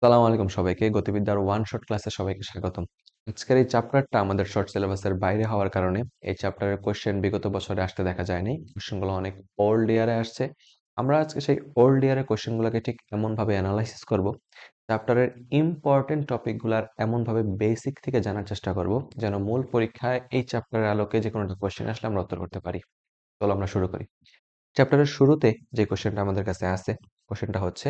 সালাম আলাইকুম সবাইকে। গতিবিদ্যার ওয়ান শট ক্লাসে সবাইকে স্বাগতম। আজকের এই চ্যাপ্টারটা আমাদের শর্ট সিলেবাসের বাইরে হওয়ার কারণে এই চ্যাপ্টারের কোয়েশ্চেন বিগত বছরে আসতে দেখা যায়নি। কোয়েশ্চেনগুলো অনেক ওল্ড ইয়ারে আসছে। আমরা আজকে সেই ওল্ড ইয়ারের কোয়েশ্চেনগুলোকে ঠিক এমনভাবে অ্যানালাইসিস করব, চ্যাপ্টারের ইম্পর্টেন্ট টপিকগুলার এমনভাবে বেসিক থেকে জানার চেষ্টা করব যেন মূল পরীক্ষায় এই চ্যাপ্টারের আলোকে যে কোনো একটা কোয়েশ্চেন আসলে আমরা উত্তর করতে পারি। চলো আমরা শুরু করি। চ্যাপ্টারের শুরুতে যে কোশ্চেনটা আমাদের কাছে আছে, কোশ্চেনটা হচ্ছে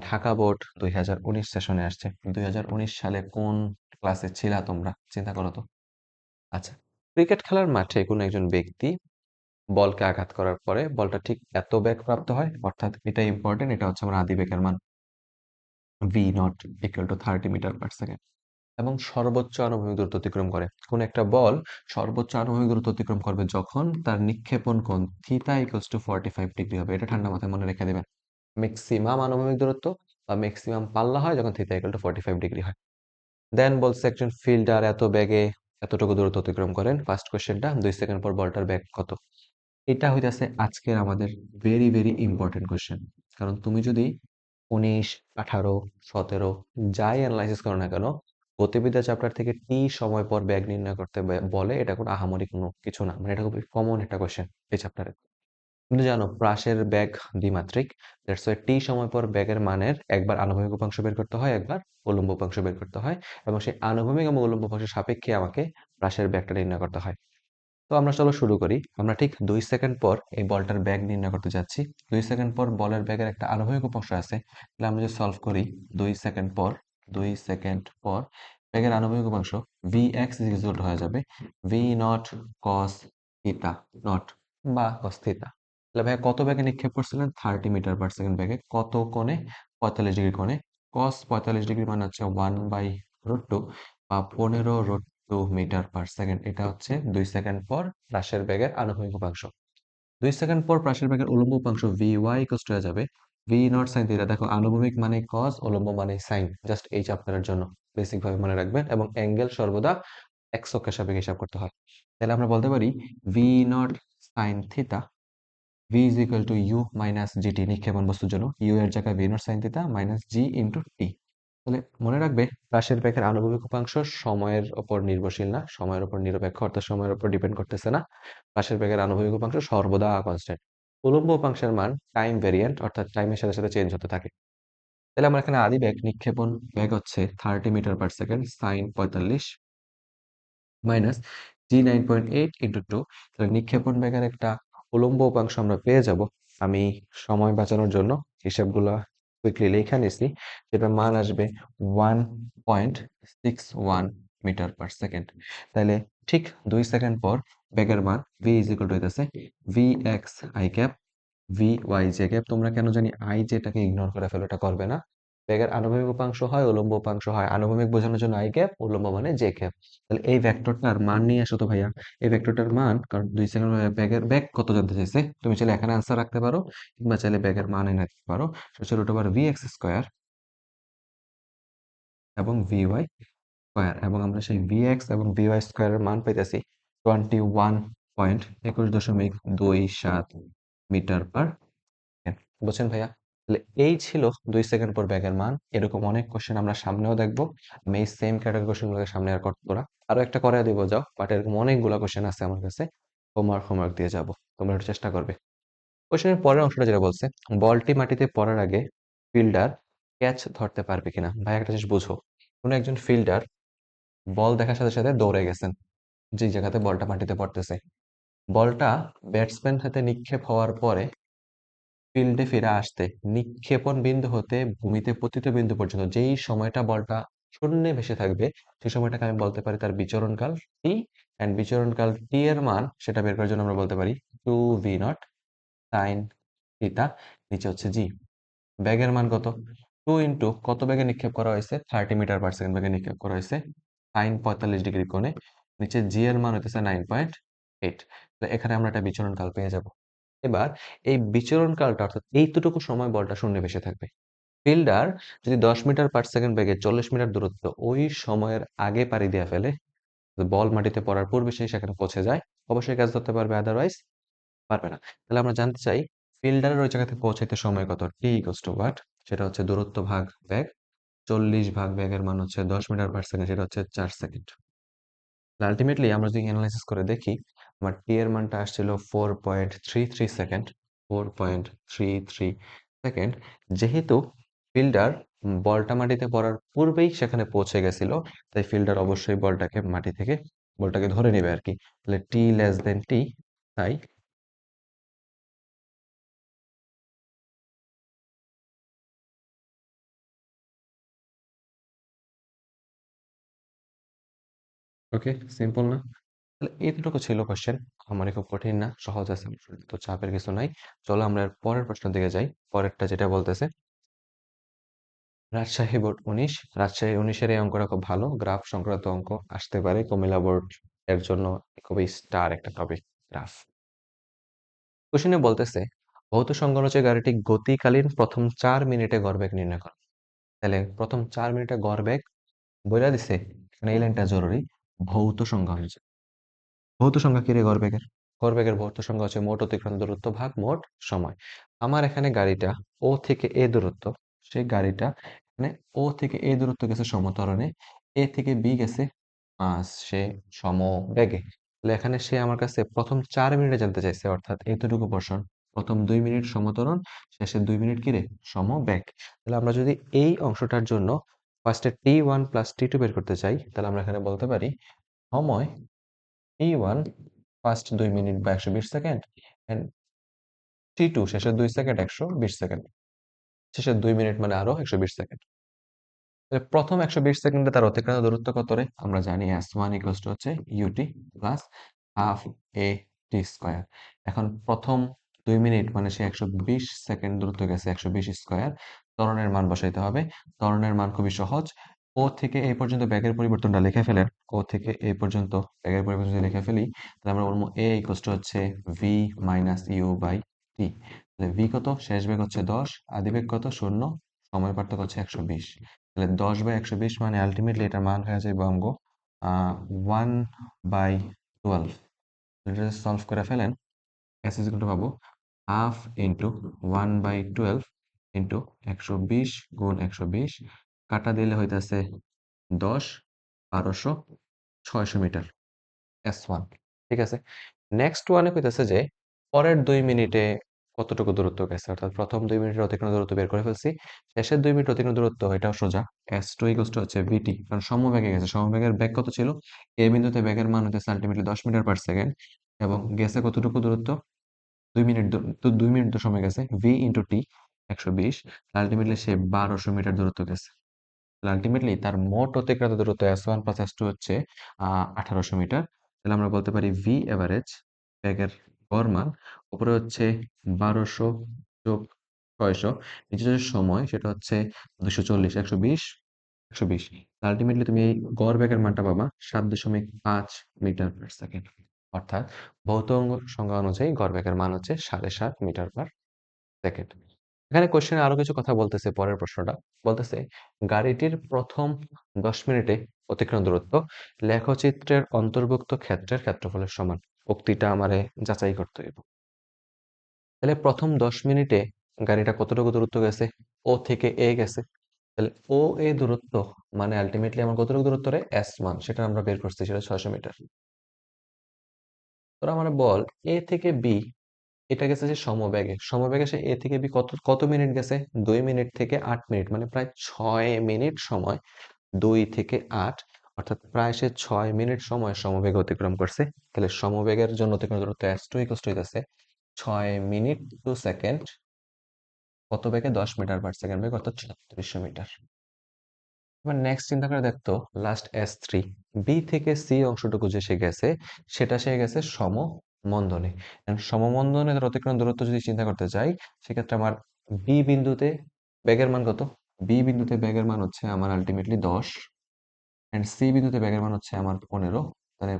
ঢাকা বোর্ড 2019 সেশনে আসছে। 2019 সালে কোন ক্লাসে ছিলা তোমরা? চিন্তা করো তো। আচ্ছা, ক্রিকেট খেলার মাঠে কোনো একজন ব্যক্তি বলকে আঘাত করার পরে বলটা ঠিক এত বেগ প্রাপ্ত হয়, অর্থাৎ এটা ইম্পর্টেন্ট, এটা হচ্ছে আমার আদি বেগের মান v nought equal to 30 metre per second এবং সর্বোচ্চ আনুভূমিক দূরত্ব অতিক্রম করে। কোন একটা বল সর্বোচ্চ আনুভূমিক দূরত্ব অতিক্রম করবে যখন তার নিক্ষেপণ কোণ থিটা ইকুয়ালস টু 45 ডিগ্রি হবে। এটা ঠান্ডা মাথায় মনে রেখে দিবেন। ম্যাক্সিমাম আনুভূমিক দূরত্ব বা ম্যাক্সিমাম পাল্লা হয় যখন থিটা ইকুয়াল টু 45 ডিগ্রি হয়। দেন বলছে একজন ফিল্ডার এত বেগে এতটুকু দূরত্ব অতিক্রম করেন। ফার্স্ট কোশ্চেনটা 2 সেকেন্ড পর বলটার বেগ কত? এটা হইতাছে আজকের আমাদের ভেরি ভেরি ইম্পর্টেন্ট কোশ্চেন। কারণ তুমি যদি 19, 18, 17 যাই অ্যানালাইসিস করো না কেন, গতিবিদ্যা চ্যাপ্টার থেকে টি সময় পর বেগ নির্ণয় করতে বলে, এটা কোনো আহামরি কোনো কিছু না। মানে এটা খুবই কমন একটা কোশ্চেন এই চ্যাপ্টারে। কিন্তু জানো প্রাসের বেগ দ্বিমাত্রিক। দ্যাটস ওয়াই টি সময় পর বেগের মানের একবার আনুভূমিক উপাংশ বের করতে হয়, একবার উল্লম্ব উপাংশ বের করতে হয়, এবং সেই আনুভূমিক এবং উল্লম্ব উপাংশের সাপেক্ষে আমাকে প্রাসের বেগটা নির্ণয় করতে হয়। তো আমরা চলো শুরু করি। আমরা ঠিক 2 সেকেন্ড পর এই বলটার বেগ নির্ণয় করতে যাচ্ছি। 2 সেকেন্ড পর বলের বেগের একটা আনুভূমিক উপাংশ আছে। তাহলে আমরা যদি সলভ করি 2 সেকেন্ড পর বেগের আনুভূমিক উপাংশ ভি এক্স ইকুয়াল হয়ে যাবে V naught cos theta not বা কস থিটা। তাহলে ভাই কত বেগে নিক্ষেপ করছিলেন? 30 মিটার পার সেকেন্ড বেগে। কত কোণে? 45 ডিগ্রি কোণে। কস 45 ডিগ্রি মানে হচ্ছে 1/√2 বা 15√2 মিটার পার সেকেন্ড। এটা হচ্ছে 2 সেকেন্ড পর প্রাসের বেগের আনুভূমিক উপাংশ। 2 সেকেন্ড পর প্রাসের বেগের উল্লম্ব উপাংশ ভি ওয়াই ইকুয়াল হয়ে যাবে ভি নট সাইন থিটা। দেখো আনুভূমিক মানে কস, উল্লম্ব মানে সাইন। জাস্ট এই চ্যাপ্টারের জন্য বেসিক ভাবে মনে রাখবেন, এবং অ্যাঙ্গেল সর্বদা এক্স অক্ষের সাপেক্ষে হিসাব করতে হয়। তাহলে আমরা বলতে পারি V not sign theta V is equal to you minus GT, নিক্ষেপণ বস্তুর জন্য ইউ এর জায়গায় V not sign theta minus G into T. তাহলে মনে রাখবে প্রাসের বেগের আনুভূমিক উপাংশ সময়ের উপর নির্ভরশীল না, সময়ের উপর নিরপেক্ষ, অর্থাৎ সময়ের উপর ডিপেন্ড করতেছে না। প্রাসের বেগের আনুভূমিক উপাংশ সর্বদা কনস্ট্যান্ট। উল্লম্ব উপাংশের মান টাইম ভেরিয়েন্ট, অর্থাৎ টাইমের সাথে সাথে চেঞ্জ হতে থাকে। তাহলে আমার এখানে আদি বেগ নিক্ষেপণ বেগ হচ্ছে 30 metre per second sin 45 minus G 9.8 into 2। তাহলে নিক্ষেপণ বেগের একটা উলম্ব উপাংশ আমরা পেয়ে যাব। আমি সময় বাঁচানোর জন্য হিসাবগুলো কুইকলি লেখা নিছি, যেটা মান আসবে 1.61 মিটার পার সেকেন্ড। তাহলে ঠিক 2 সেকেন্ড পর বেগের মান ভি ইজ ইকুয়াল টু হইতেছে v x i cap v y j cap. তোমরা কেন জানি আই জেটাকে ইগনোর করে ফেলো, এটা করবে না। বেগের আনুভূমিক উপাংশ হয়, উলম্ব উপাংশ হয়। আনুভূমিক বোঝানোর জন্য আই ক্যাপ, উলম্ব মানে জে ক্যাপ। তাহলে এই ভেক্টরটার মান নিয়ে আসো তো ভাইয়া। এই ভেক্টরটার মান, কারণ 2 সেকেন্ড বেগের বেগ কত জানতে চাইছে, তুমি চাইলে এখানে আনসার রাখতে পারো, কিংবা চাইলে বেগের মান এনে রাখতে পারো। সেটা root over v x square এবং ভি ওয়াই স্কোয়ার, এবং আমরা সেই ভি এক্স এবং ভি ওয়াই স্কোয়ারের মান পাইতেছি 21.21.27 মিটার পার সেকেন্ড। বুঝছেন ভাইয়া? তাহলে এই ছিল 2 সেকেন্ড পর ব্যাগের মান। এরকম অনেক কোশ্চেন আমরা সামনেও দেখবো। আমি এই সেম ক্যাটাগরি কোশ্চেন গুলোকে সামনে আর করতে না, আরো একটা করে দিব যাও, বাট এরকম অনেকগুলো কোশ্চেন আছে আমার কাছে। হোমওয়ার্ক দিয়ে যাব, তোমরা একটু চেষ্টা করবে। কোশ্চেনের পরের অংশটা যেটা বলছে, বলটি মাটিতে পড়ার আগে ফিল্ডার ক্যাচ ধরতে পারবে কিনা। ভাই একটা জিনিস বুঝো, কোনো একজন ফিল্ডার বল দেখার সাথে সাথে দৌড়ে গেছেন যে জায়গাতে বলটা মাটিতে পড়তেছে। বলটা ব্যাটসম্যান হাতে নিক্ষেপ হওয়ার পরে ফিল্ডে ফিরে আসতে নিক্ষেপণ বিন্দু হতে ভূমিতে পতিত বিন্দু পর্যন্ত যেই সময়টা বলটা শূন্যে ভেসে থাকবে, সেই সময়টাকে আমি বলতে পারি তার বিচরণকাল টি। অ্যান্ড বিচরণকাল টি এর মান সেটা বের করার জন্য আমরা বলতে পারি 2v0 সাইন থিটা, নিচে হচ্ছে জি। বেগের মান কত? 2 ইন্টু কত বেগে নিক্ষেপ করা হয়েছে? 30 মিটার পার সেকেন্ড বেগে নিক্ষেপ করা হয়েছে সাইন 45 ডিগ্রি কোণে। নিচে জি এর মান হইতেছে 9.8। তো এখানে আমরা একটা বিচরণকাল পেয়ে যাব। এবার এই বিচরণ কালটা, অর্থাৎ এইতটুকু সময় বলটা শূন্যে ভেসে থাকবে। ফিল্ডার যদি 10 মিটার পার সেকেন্ড বেগে 40 মিটার দূরত্ব ওই সময়ের আগে পাড়ি দিয়ে ফেলে, বল মাটিতে পড়ার পূর্বে সে সেখানে পৌঁছে যায়, অবশ্যই ক্যাচ ধরতে পারবে, আদারওয়াইজ পারবে না। তাহলে আমরা জানতে চাই ফিল্ডারের ওই জায়গাতে পৌঁছাইতে সময় কত? টি ইকুয়ালস টু হোয়াট? সেটা হচ্ছে দূরত্ব ভাগ বেগ। 40 ভাগ ব্যাগের মান হচ্ছে 10 মিটার/সেকেন্ড, সেটা হচ্ছে 4 সেকেন্ড। আলটিমেটলি আমরা যদি অ্যানালাইসিস করে দেখি, আমার টি এর মানটা আসছিল 4.33 সেকেন্ড। 4.33 সেকেন্ড। যেহেতু ফিল্ডার বলটা মাটিতে পড়ার পূর্বেই সেখানে পৌঁছে গেছিল, তাই ফিল্ডার অবশ্যই বলটাকে ধরে নেবে আর কি। তাহলে টি লেস দেন টি, তাই ওকে, সিম্পল না? তাহলে এতটুকু ছিল কোশ্চেন। আমারই খুব কঠিন না, সহজ আছে, তো চাপের কিছু নাই। চলো আমরা এর পরের প্রশ্নের দিকে যাই। পরেরটা যেটা বলতেছে, রাজশাহী বোর্ড 19, রাজশাহী 19-এর এই অঙ্কটা খুব ভালো, গ্রাফ সংক্রান্ত অঙ্ক আসতে পারে কুমিল্লা বোর্ড এর জন্য, খুবই স্টার একটা টপিক, গ্রাফ। কোশ্চেনে বলতেছে, ভৌত সংগলচে গাড়িটি গতিকালীন প্রথম 4 মিনিটে গড়বেগ নির্ণয় করো। তাহলে প্রথম 4 মিনিটে গড়বেগ বইলা দিছে, এখানে এই লাইনটা জরুরি। ভৌত সংজ্ঞা হয়েছে, ভৌত সংখ্যা কি রে গড়বেগের? গড়বেগের ভৌত সংখ্যা হচ্ছে মোট অতিক্রান্ত দূরত্ব ভাগ মোট সময়। আমার এখানে গাড়িটা ও থেকে এ দূরত্ব, সেই গাড়িটা এখানে ও থেকে এ দূরত্ব গেছে সমত্বরণে, এ থেকে বি গেছে সে সমবেগে। তাহলে এখানে সে আমার কাছে প্রথম 4 মিনিটে জানতে চাইছে, অর্থাৎ এতটুকু পোর্শন। প্রথম 2 মিনিট সমত্বরণ, শেষের 2 মিনিট কি রে সমবেগ। তাহলে আমরা যদি এই অংশটার জন্য ফার্স্টে T1 + T2 বের করতে চাই, তাহলে আমরা এখানে বলতে পারি সময় T1 ফার্স্ট 2 মিনিট বা 120 সেকেন্ড, এন্ড T2 শেষের 2 সেকেন্ড 120 সেকেন্ড, শেষের 2 মিনিট মানে আরো 120 সেকেন্ড। তাহলে প্রথম 120 সেকেন্ডে তার অতিক্রান্ত দূরত্ব কত রে? আমরা জানি S1 হচ্ছে UT প্লাস হাফ এ টি স্কোয়ার। এখন প্রথম 2 মিনিট মানে সে 120 সেকেন্ড দূরত্ব গেছে, 120 স্কোয়ার। ত্বরণের মান বসাইতে হবে। ত্বরণের মান খুবই সহজ। ও থেকে এই পর্যন্ত ব্যাগের পরিবর্তনটা লিখে ফেলেন। ও থেকে এই পর্যন্ত ব্যাগের পরিবর্তন যদি লিখে ফেলি, তাহলে আমরা বলবো এ হচ্ছে ভি মাইনাস ইউ বাই টি। তাহলে ভি কত? শেষ বেগ হচ্ছে 10, আদি বেগ কত? 0, সময় পার্থক্য হচ্ছে 120। তাহলে 10/120 মানে আলটিমেটলি এটার মান হয়ে যাবে আমগো 1/12। এটা সলভ করে ফেলেন, এস ইজ ইকুয়াল টু পাবো হাফ ইন্টু 1/12 ইন্টু 120 গুণ 120, কাটা দিলে হইতাছে 10, 1200, 600 মিটার, S1। ঠিক আছে, নেক্সট ওয়ানে কইতাছে যে পরের 2 মিনিটে কতটুকু দূরত্ব গেছে, অর্থাৎ প্রথম 2 মিনিটের অতিক্রান্ত দূরত্ব বের করে ফেলছি, শেষের 2 মিনিট অতিক্রান্ত দূরত্ব এটাও সোজা। S2 হচ্ছে ভিটি, কারণ সমবেগে গেছে, সমবেগের বেগ কত ছিল? এ বিন্দুতে বেগের মান হচ্ছে আলটিমেটলি 10 মিটার/সেকেন্ড, এবং গেছে কতটুকু দূরত্ব? 2 মিনিট, তো 2 মিনিট তো সময় গেছে, ভি ইন্টু টি 120, আলটিমেটলি সে 1200 মিটার দূরত্ব গেছে। আলটিমেটলি তার মোট অতিক্রান্ত দূরত্ব S1 প্লাস S2 হচ্ছে 1800 মিটার। তাহলে আমরা বলতে পারি ভি এভারেজ, ব্যাগের গড় মান, উপরে হচ্ছে 1200 যোগ 600, নিচে যে সময় সেটা হচ্ছে 240, 120। আলটিমেটলি তুমি এই গড় ব্যাগের মানটা পাবা 7.5 মিটার/সেকেন্ড। অর্থাৎ ভৌত সংজ্ঞা অনুযায়ী গড় ব্যাগের মান হচ্ছে 7.5 মিটার/সেকেন্ড। এখানে কোশ্চেনে আরো কিছু কথা বলতেছে, পরের প্রশ্নটা বলতেছে, গাড়িটির প্রথম 10 মিনিটে অতিক্রান্ত দূরত্ব লেখচিত্রের অন্তর্ভুক্ত ক্ষেত্রের ক্ষেত্রফলের সমান। উক্তিটা আমারে যাচাই করতে হইব। তাহলে প্রথম 10 মিনিটে গাড়িটা কতটুকু দূরত্ব গেছে? ও থেকে এ গেছে। তাহলে ও এ দূরত্ব মানে আলটিমেটলি আমার কতটুকু দূরত্ব রে? এস মান, সেটা আমরা বের করছি, সেটা 600 মিটার। তোরা আমার বল, এ থেকে বি এটা গেছে যে সমবেগে, সমবেগে সে এ থেকে বি কত কত মিনিট গেছে? 2 মিনিট থেকে 8 মিনিট, মানে প্রায় 6 মিনিট সময়। 2 থেকে 8, অর্থাৎ প্রায় সে 6 মিনিট সময় সমবেগে অতিক্রম করছে। তাহলে সমবেগের জন্য অতিক্রম দূরত্ব S2 হইতাছে 6 মিনিট/সেকেন্ড, কত বেগে? 10 মিটার/সেকেন্ড বেগ, অর্থাৎ 3600 মিটার। এবার নেক্সট চিন্তা করে দেখতো, লাস্ট S3, বি থেকে সি অংশটুকু যে সে গেছে, সেটা সে গেছে সমমন্দনে। সমমন্দনে তার অতিক্রম দূরত্ব যদি চিন্তা করতে চাই, সেক্ষেত্রে আমার বি বিন্দুতে বেগের মান কত? বি বিন্দুতে বেগের মান হচ্ছে আমার আলটিমেটলি 10, এন্ড সি বিন্দুতে বেগের মান হচ্ছে আমার 15। তাহলে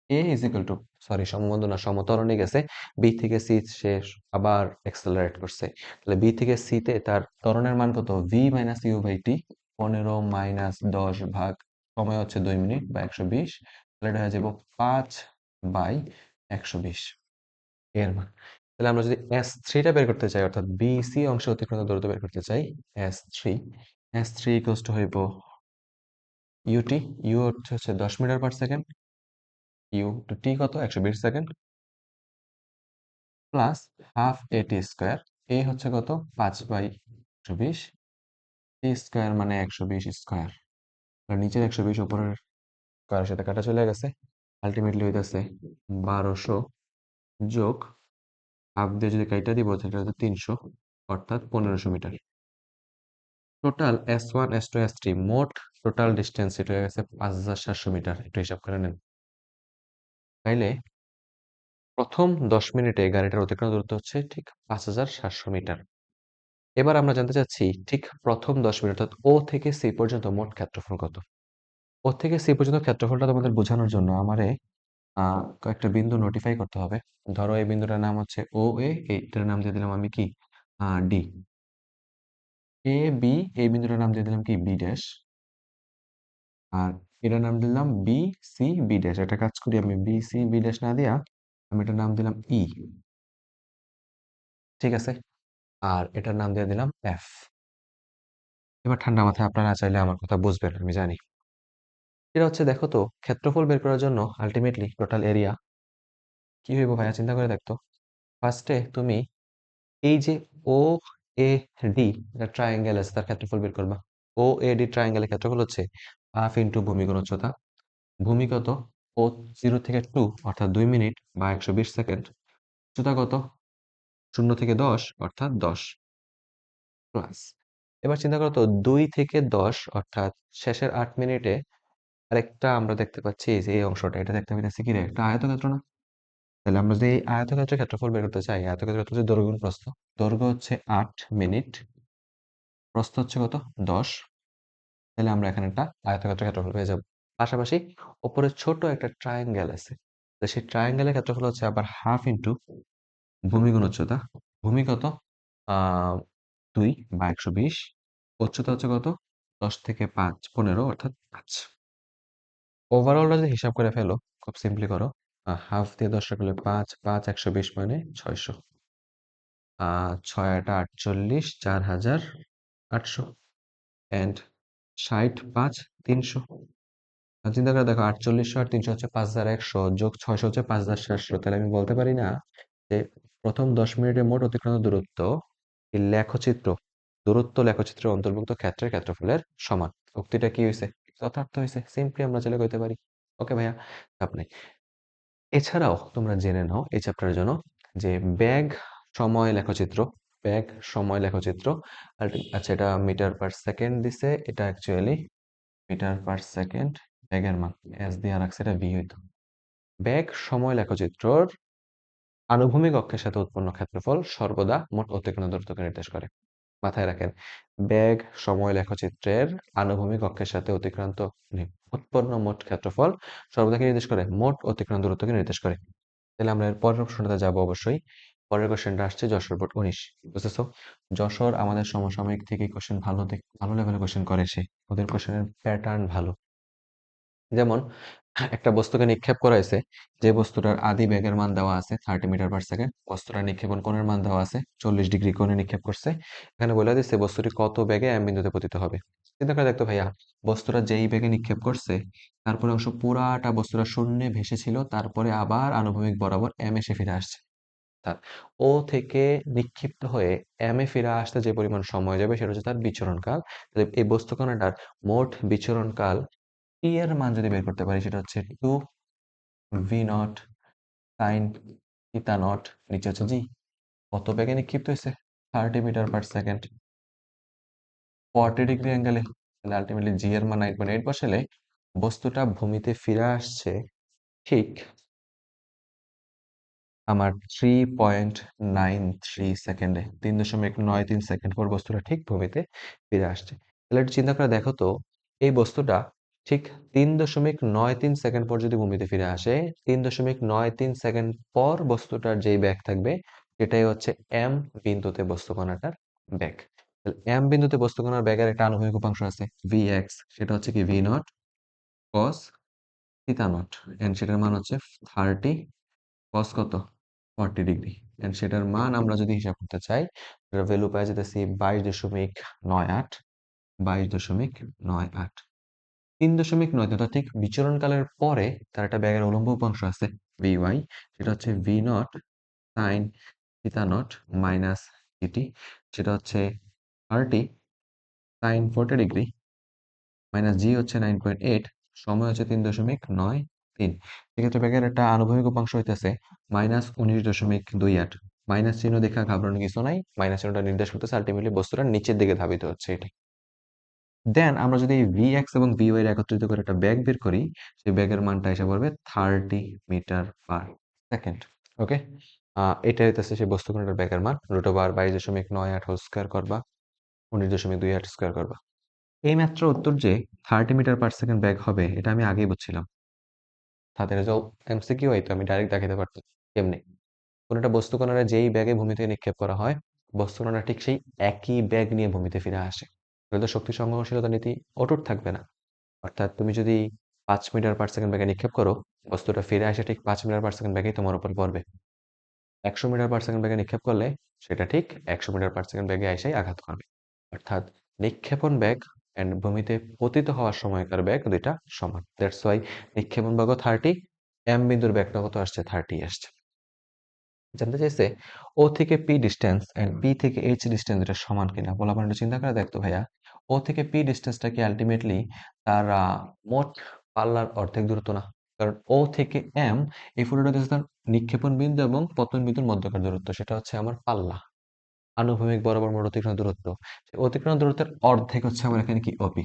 এ ইজ ইকুয়াল টু, সরি সমবন্ধ না, সমত্বরণে গেছে, বি থেকে সি সে আবার এক্সেলারেট করছে। তাহলে বি থেকে সি তে তার ত্বরণের মান কত? V minus u by t, 15 minus 10 ভাগ সময় হচ্ছে 2 মিনিট বা 120, তাহলে এটা হয়ে যাব 5/120 এর মান। তাহলে আমরা যদি S3টা বের করতে চাই, অর্থাৎ বি সি অংশে অতিক্রান্ত দূরত্ব বের করতে চাই, S3, s3 ইকুয়ালস টু হইব ইউটি, ইউ হচ্ছে 10 metre per second, U to T কত 120 second, plus half AT square, A হচ্ছে কত 5/120, টি স্কোয়ার মানে 120 স্কোয়ার, নিচের 120 উপরের স্কোয়ারের সাথে কাটা চলে গেছে, আলটিমেটলি হইতেছে 1200 যোগ হাফ দিয়ে যদি কাইটা দিব সেটা হচ্ছে 300, অর্থাৎ 1500 metre. Total S1 S2 S3 মোট টোটাল ডিস্টেন্স এটা হয়ে গেছে 5700 মিটার, একটু হিসাব করে নেন। তাইলে প্রথম 10 মিনিটে গাড়িটার অতিক্রান্ত দূরত্ব হচ্ছে ঠিক 5700 মিটার। এবার আমরা জানতে চাচ্ছি ঠিক প্রথম 10 মিনিট অর্থাৎ ও থেকে সি পর্যন্ত মোট ক্ষেত্রফল কত। ও থেকে সি পর্যন্ত ক্ষেত্রফলটা তোমাদের বোঝানোর জন্য আমারে কয়েকটা বিন্দু নোটিফাই করতে হবে। ধরো এই বিন্দুটার নাম হচ্ছে ও এ, এইটার নাম দিয়ে দিলাম আমি কি ডি। এ বি, এই বিন্দুটার নাম দিয়ে দিলাম কি বি ড্যাশ, আর এটার নাম দিলাম বি সি বি ড্যাশ। একটা কাজ করি, আমি বি সি বি ড্যাশ না দিয়া আমি এটার নাম দিলাম ই, ঠিক আছে, আর এটার নাম দিয়ে দিলাম এফ। এবার ঠান্ডা মাথায় আপনারা চাইলে আমার কথা বুঝবেন, আমি জানি। এটা হচ্ছে দেখো তো ক্ষেত্রফল বের করার জন্য আলটিমেটলি টোটাল এরিয়া কি হইব ভাইয়া, চিন্তা করে দেখতো। ফার্স্টে তুমি এই যে ও এ ডি একটা ট্রায়াঙ্গেল আছে, তার ক্ষেত্রফল বের করবা। ও এ ডি ট্রায়াঙ্গেলের ক্ষেত্রফল হচ্ছে হাফ ইন্টু ভূমি গুণ উচ্চতা। ভূমি কত, ও 0 থেকে 2 অর্থাৎ 2 মিনিট বা 120 সেকেন্ড। উচ্চতা কত, 0 থেকে 10 অর্থাৎ 10, প্লাস এবার চিন্তা করো তো 2 থেকে 10 অর্থাৎ শেষের 8 মিনিটে আরেকটা আমরা দেখতে পাচ্ছি যে এই অংশটা, এটা দেখতে পাচ্ছি কি রে, একটা আয়তক্ষেত্র না? তাহলে আমরা যে এই আয়তক্ষেত্রের ক্ষেত্রফল বের করতে চাই, আয়তক্ষেত্র হচ্ছে দৈর্ঘ্য গুণ প্রস্থ। দৈর্ঘ্য হচ্ছে 8 মিনিট, প্রস্থ হচ্ছে কত 10। তাহলে আমরা এখানে একটা আয়তক্ষেত্রের ক্ষেত্রফল পেয়ে যাব। পাশাপাশি উপরে ছোট একটা ট্রায়াঙ্গেল আছে, তো সেই ট্রায়াঙ্গেলের ক্ষেত্রফল হচ্ছে আবার হাফ ইন্টু ভূমি গুণ উচ্চতা। ভূমি কত, 2/120, উচ্চতা হচ্ছে কত 10 থেকে 5 15 অর্থাৎ 5। ওভারঅলটা যদি হিসাব করে ফেলো, খুব সিম্পলি করো, হাফ দিয়ে 10 করলে 5, 5 120 মানে 600, 6 8 48, 4800, অ্যান্ড 60 5 300। চিন্তা করে দেখো 4800 আর 300 হচ্ছে 5100, যোগ 600 হচ্ছে 5700। তাহলে আমি বলতে পারি না যে প্রথম 10 মিনিটে মোট অতিক্রান্ত দূরত্ব এই লেখচিত্র, দূরত্ব লেখচিত্রের অন্তর্ভুক্ত ক্ষেত্রের ক্ষেত্রফলের সমান। উক্তিটা কি হয়েছে, যথার্থ হয়েছে। সিম্পলি আমরা চলে কইতে পারি। ওকে ভাইয়া, চাপ নাই। এছাড়াও তোমরা জেনে নাও এই চ্যাপ্টারের জন্য যে বেগ সময় লেখচিত্র, বেগ সময় লেখচিত্র। আচ্ছা, এটা মিটার পার সেকেন্ড দিছে, এটা অ্যাকচুয়ালি মিটার পার সেকেন্ড, বেগের মান এস দিয়ে রাখছে, এটা ভি হইতো। বেগ সময় লেখচিত্রর আনুভূমিক অক্ষের সাথে উৎপন্ন ক্ষেত্রফল সর্বদা মোট অতিক্রান্ত দূরত্বকে নির্দেশ করে। মাথায় রাখেন, বেগ সময় লেখচিত্রের আনুভূমিক অক্ষের সাথে অতিক্রান্ত উৎপন্ন মোট ক্ষেত্রফল সর্বদা কি নির্দেশ করে, মোট অতিক্রান্ত দূরত্বকে নির্দেশ করে। তাহলে আমরা এর পরের প্রশ্নটাতে যাবো অবশ্যই। পরের কোশ্চেনটা আসছে যশোর বোর্ড 19, বুঝতেছো? যশোর আমাদের সমসাময়িক থেকে কোশ্চেন ভালো ভালো লেভেলের কোশ্চেন করে সে, ওদের কোশ্চেনের প্যাটার্ন ভালো। যেমন একটা বস্তুকে নিক্ষেপ করা হয়েছে, যে বস্তুটার আদি বেগের মান দেওয়া আছে 30 মিটার পার সেকেন্ড, বস্তুটার নিক্ষেপণ কোণের মান দেওয়া আছে 40 ডিগ্রি কোণে নিক্ষেপ করছে। এখানে বলে দিচ্ছে বস্তুটি কত বেগে এম বিন্দুতে পতিত হবে। চিন্তা করে দেখতো ভাইয়া, বস্তুটা যেই বেগে নিক্ষেপ করছে তারপরে অংশ পুরাটা বস্তুটা শূন্যে ভেসে ছিল, তারপরে আবার আনুভূমিক বরাবর এম এসে ফিরে আসছে। অর্থাৎ ও থেকে নিক্ষিপ্ত হয়ে এম এ ফিরে আসতে যে পরিমাণ সময় যাবে সেটা হচ্ছে তার বিচরণকাল। তাহলে এই বস্তুকণাটার মোট বিচরণকাল টি এর মান যদি বের করতে পারি, সেটা হচ্ছে 2v0 সাইন থিটা নট, নিচে হচ্ছে জি। কত বেগে নিক্ষিপ্ত হয়েছে, 30 মিটার পার সেকেন্ড, 40 ডিগ্রি অ্যাঙ্গেলে। তাহলে আলটিমেটলি জি এর মান 9.8 বসালে বস্তুটা ভূমিতে ফিরে আসছে ঠিক আমার 3.93 সেকেন্ডে, 3.93 সেকেন্ড পর বস্তুটা ঠিক ভূমিতে ফিরে আসছে। তাহলে একটু চিন্তা করে দেখো তো, এই বস্তুটা ঠিক 3.93 সেকেন্ড পর যদি ভূমিতে ফিরে আসে, 3.93 সেকেন্ড পর বস্তুটার যেই ব্যাগ থাকবে সেটাই হচ্ছে এম বিন্দুতে বস্তুকণাটার ব্যাগ। তাহলে এম বিন্দুতে বস্তুকণার ব্যাগের একটা আনুভূমিক উপাংশ আছে ভি এক্স, সেটা হচ্ছে কি v not cos theta nought, and সেটার মান হচ্ছে 30 কস কত 40 ডিগ্রি। এন্ড সেটার মান আমরা যদি হিসাব করতে চাই, এটার ভ্যালু পাই যেতেছি 22.98। 22.98। 3.9 অর্থাৎ ঠিক বিচরণকালের পরে তার একটা ব্যাগের উলম্ব উপাংশ আছে Vy, সেটা হচ্ছে V not sign theta not minus GT, সেটা হচ্ছে 30 সাইন 40 ডিগ্রি মাইনাস জি হচ্ছে 9.8, সময় হচ্ছে 3.93। সেক্ষেত্রে ব্যাগের একটা আনুভূমিক উপাংশ হইতেছে -19.28। মাইনাস চিহ্ন দেখা ঘাবড়ানোর কিছু নাই, মাইনাস চিহ্নটা নির্দেশ করতেছে আলটিমেটলি বস্তুটা নিচের দিকে ধাবিত হচ্ছে এটা। দেন আমরা যদি এই Vx এবং Vy এর একত্রিত করে একটা ব্যাগ বের করি, সেই ব্যাগের মানটা এসে পড়বে 30 মিটার পার সেকেন্ড। ওকে, এটা হইতেছে সেই বস্তুকণাটার ব্যাগের মান। √22.98 হোল স্কয়ার করবা, 19.28 স্কয়ার করবা। এই মাত্র উত্তর যে 30 মিটার পার সেকেন্ড ব্যাগ হবে এটা আমি আগেই বুঝছিলাম। তাদের যে এমসিকিউ হইতো আমি ডাইরেক্ট দেখাতে পারতাম কেমনে। কোন একটা বস্তুকণারে যেই ব্যাগে ভূমি থেকে নিক্ষেপ করা হয়, বস্তুকণা ঠিক সেই একই ব্যাগ নিয়ে ভূমিতে ফিরে আসে। তাহলে তো শক্তি সংগ্রহশীলতা নীতি অটুট থাকবে না। অর্থাৎ তুমি যদি 5 মিটার পার সেকেন্ড ব্যাগে নিক্ষেপ করো, বস্তুটা ফিরে আসে ঠিক 5 মিটার পার সেকেন্ড ব্যাগেই তোমার উপর পড়বে। 100 মিটার পার সেকেন্ড ব্যাগে নিক্ষেপ করলে সেটা ঠিক 100 মিটার পার সেকেন্ড ব্যাগে এসেই আঘাত করবে। অর্থাৎ নিক্ষেপণ বেগ এন্ড ভূমিতে পতিত হওয়ার সময়কার বেগ দুইটা সমান। দ্যাটস ওয়াই নিক্ষেপণ বেগও 30, এম বিন্দুর বেগটা কত আসছে 30 আসছে। জানতে চাইছে ও থেকে পি ডিস্টেন্স এন্ড পি থেকে এইচ ডিস্টেন্স এটা সমান কিনা। বলা একটু চিন্তা করে দেখতো ভাইয়া, ও থেকে পি ডিস্টেন্সটা কি আলটিমেটলি তার মোট পাল্লার অর্ধেক দূরত্ব না? কারণ ও থেকে এম এই পুরোটা হচ্ছে তার নিক্ষেপণ বিন্দু এবং পতন বিন্দুর মধ্যকার দূরত্ব, সেটা হচ্ছে আমার পাল্লা। আনুভূমিক বরাবর মোট অতিক্রান্ত দূরত্ব, সেই অতিক্রান্ত দূরত্বের অর্ধেক হচ্ছে আমার এখানে কি ওপি।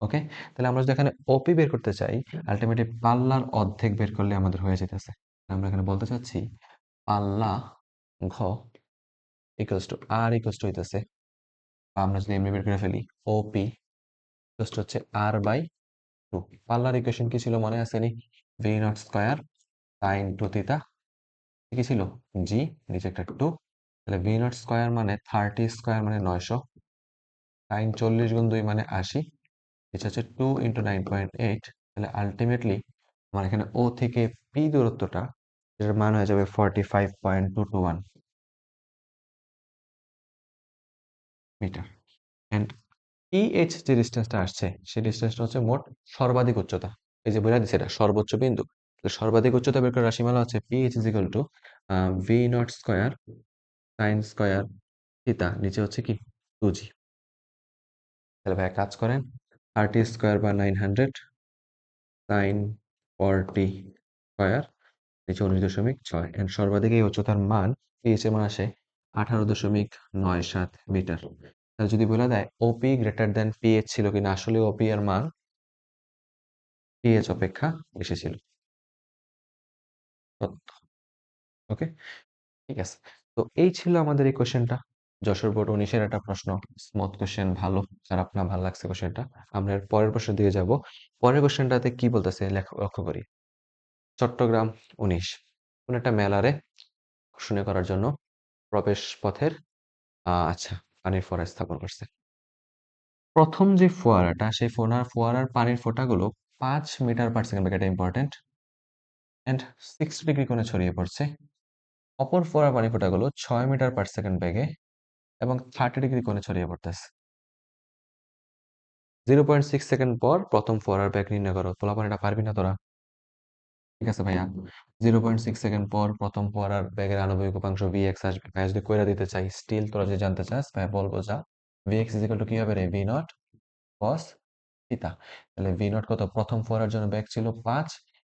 ওকে, তাহলে আমরা যদি এখানে ওপি বের করতে চাই, আলটিমেটলি পাল্লার অর্ধেক বের করলে আমাদের হয়ে যেতেছে। আমরা এখানে বলতে চাচ্ছি পাল্লা ঘ equals to R equals to হইতেছে, আমরা যদি এমনি বের করে ফেলি ওপি ইকুয়ালস টু হচ্ছে আর বাই 2। পাল্লার ইকুয়েশন কি ছিল মনে আছে নি? V naught square sine 2 theta, কি ছিল জি, নিচে একটা 2। তাহলে ভি নট স্কয়ার মানে 30 স্কয়ার মানে 900, সাইন 40 গুণ 2 মানে 80, এটা হচ্ছে 2 ইন্টু 9.8। তাহলে আলটিমেটলি আমার এখানে ও থেকে পি দূরত্বটা, এটার মান হয়ে যাবে 45.221 মিটার। এন্ড পিএইচ যে ডিস্টেন্সটা আসছে সেই ডিস্টেন্সটা হচ্ছে মোট সর্বাধিক উচ্চতা। এই যে বলে দিচ্ছে এটা সর্বোচ্চ বিন্দু, তাহলে সর্বাধিক উচ্চতা বের করার রাশিমালা হচ্ছে pH is equal to v not square sine square theta, নিচে হচ্ছে কি 2g। তাহলে ভাই কাজ করেন, 30 স্কয়ার বা 900 সাইন 40 স্কয়ার, নিচে 19.6 এন্ড সর্বাধিক এই উচ্চতার মান পিএইচ এর মান আসে 18.97 মিটার। তাহলে যদি বলা দেয় ওপি গ্রেটার দেন পিএইচ ছিল কিনা, আসলে ওপি এর মান পিএইচ অপেক্ষা বেশি ছিল। ওকে, ঠিক আছে। তো এই ছিল আমাদের এই কোশ্চেনটা, যশোর বোর্ড 19-এর একটা প্রশ্ন। স্মুথ কোশ্চেন, ভালো, যারা আপনার ভালো লাগছে কোশ্চেনটা। আমরা এর পরের প্রশ্নের দিকে যাব। পরের কোশ্চেনটাতে কি বলতেছে লক্ষ্য করি। চট্টগ্রাম 19 কোন একটা মেলারে আকর্ষণীয় করার জন্য প্রবেশ পথের আচ্ছা পানির ফোয়ারা স্থাপন করছে। প্রথম যে ফোয়ারাটা সেই ফোয়ারার পানির ফোঁটাগুলো 5 মিটার পার সেকেন্ড, এটা ইম্পর্টেন্ট, এন্ড 60 ডিগ্রি কোণে ছড়িয়ে পড়ছে। অপর ফোয়ারার পানি ফোঁটাগুলো 6 মিটার পার সেকেন্ড বেগে এবং 30 ডিগ্রি কোণে ছড়িয়ে পড়তেছে। 0.6 সেকেন্ড পর প্রথম ফোয়ারার বেগ নির্ণয় করো। পোলাপান এটা পারবি না তোরা? ঠিক আছে ভাইয়া, 0.6 সেকেন্ড পর প্রথম ফোয়ারার বেগের আণবিক উপাংশ Vx আসবে। ভাইয়া যদি কইরা দিতে চাই, স্টিল তোরা যদি জানতে চাস ভাইয়া বলবো যা, Vx ইজ ইকুয়াল টু কি হবে রে, ভি নট কস থিটা। তাহলে ভি নট কত, প্রথম ফোয়ারার জন্য বেগ ছিল 5,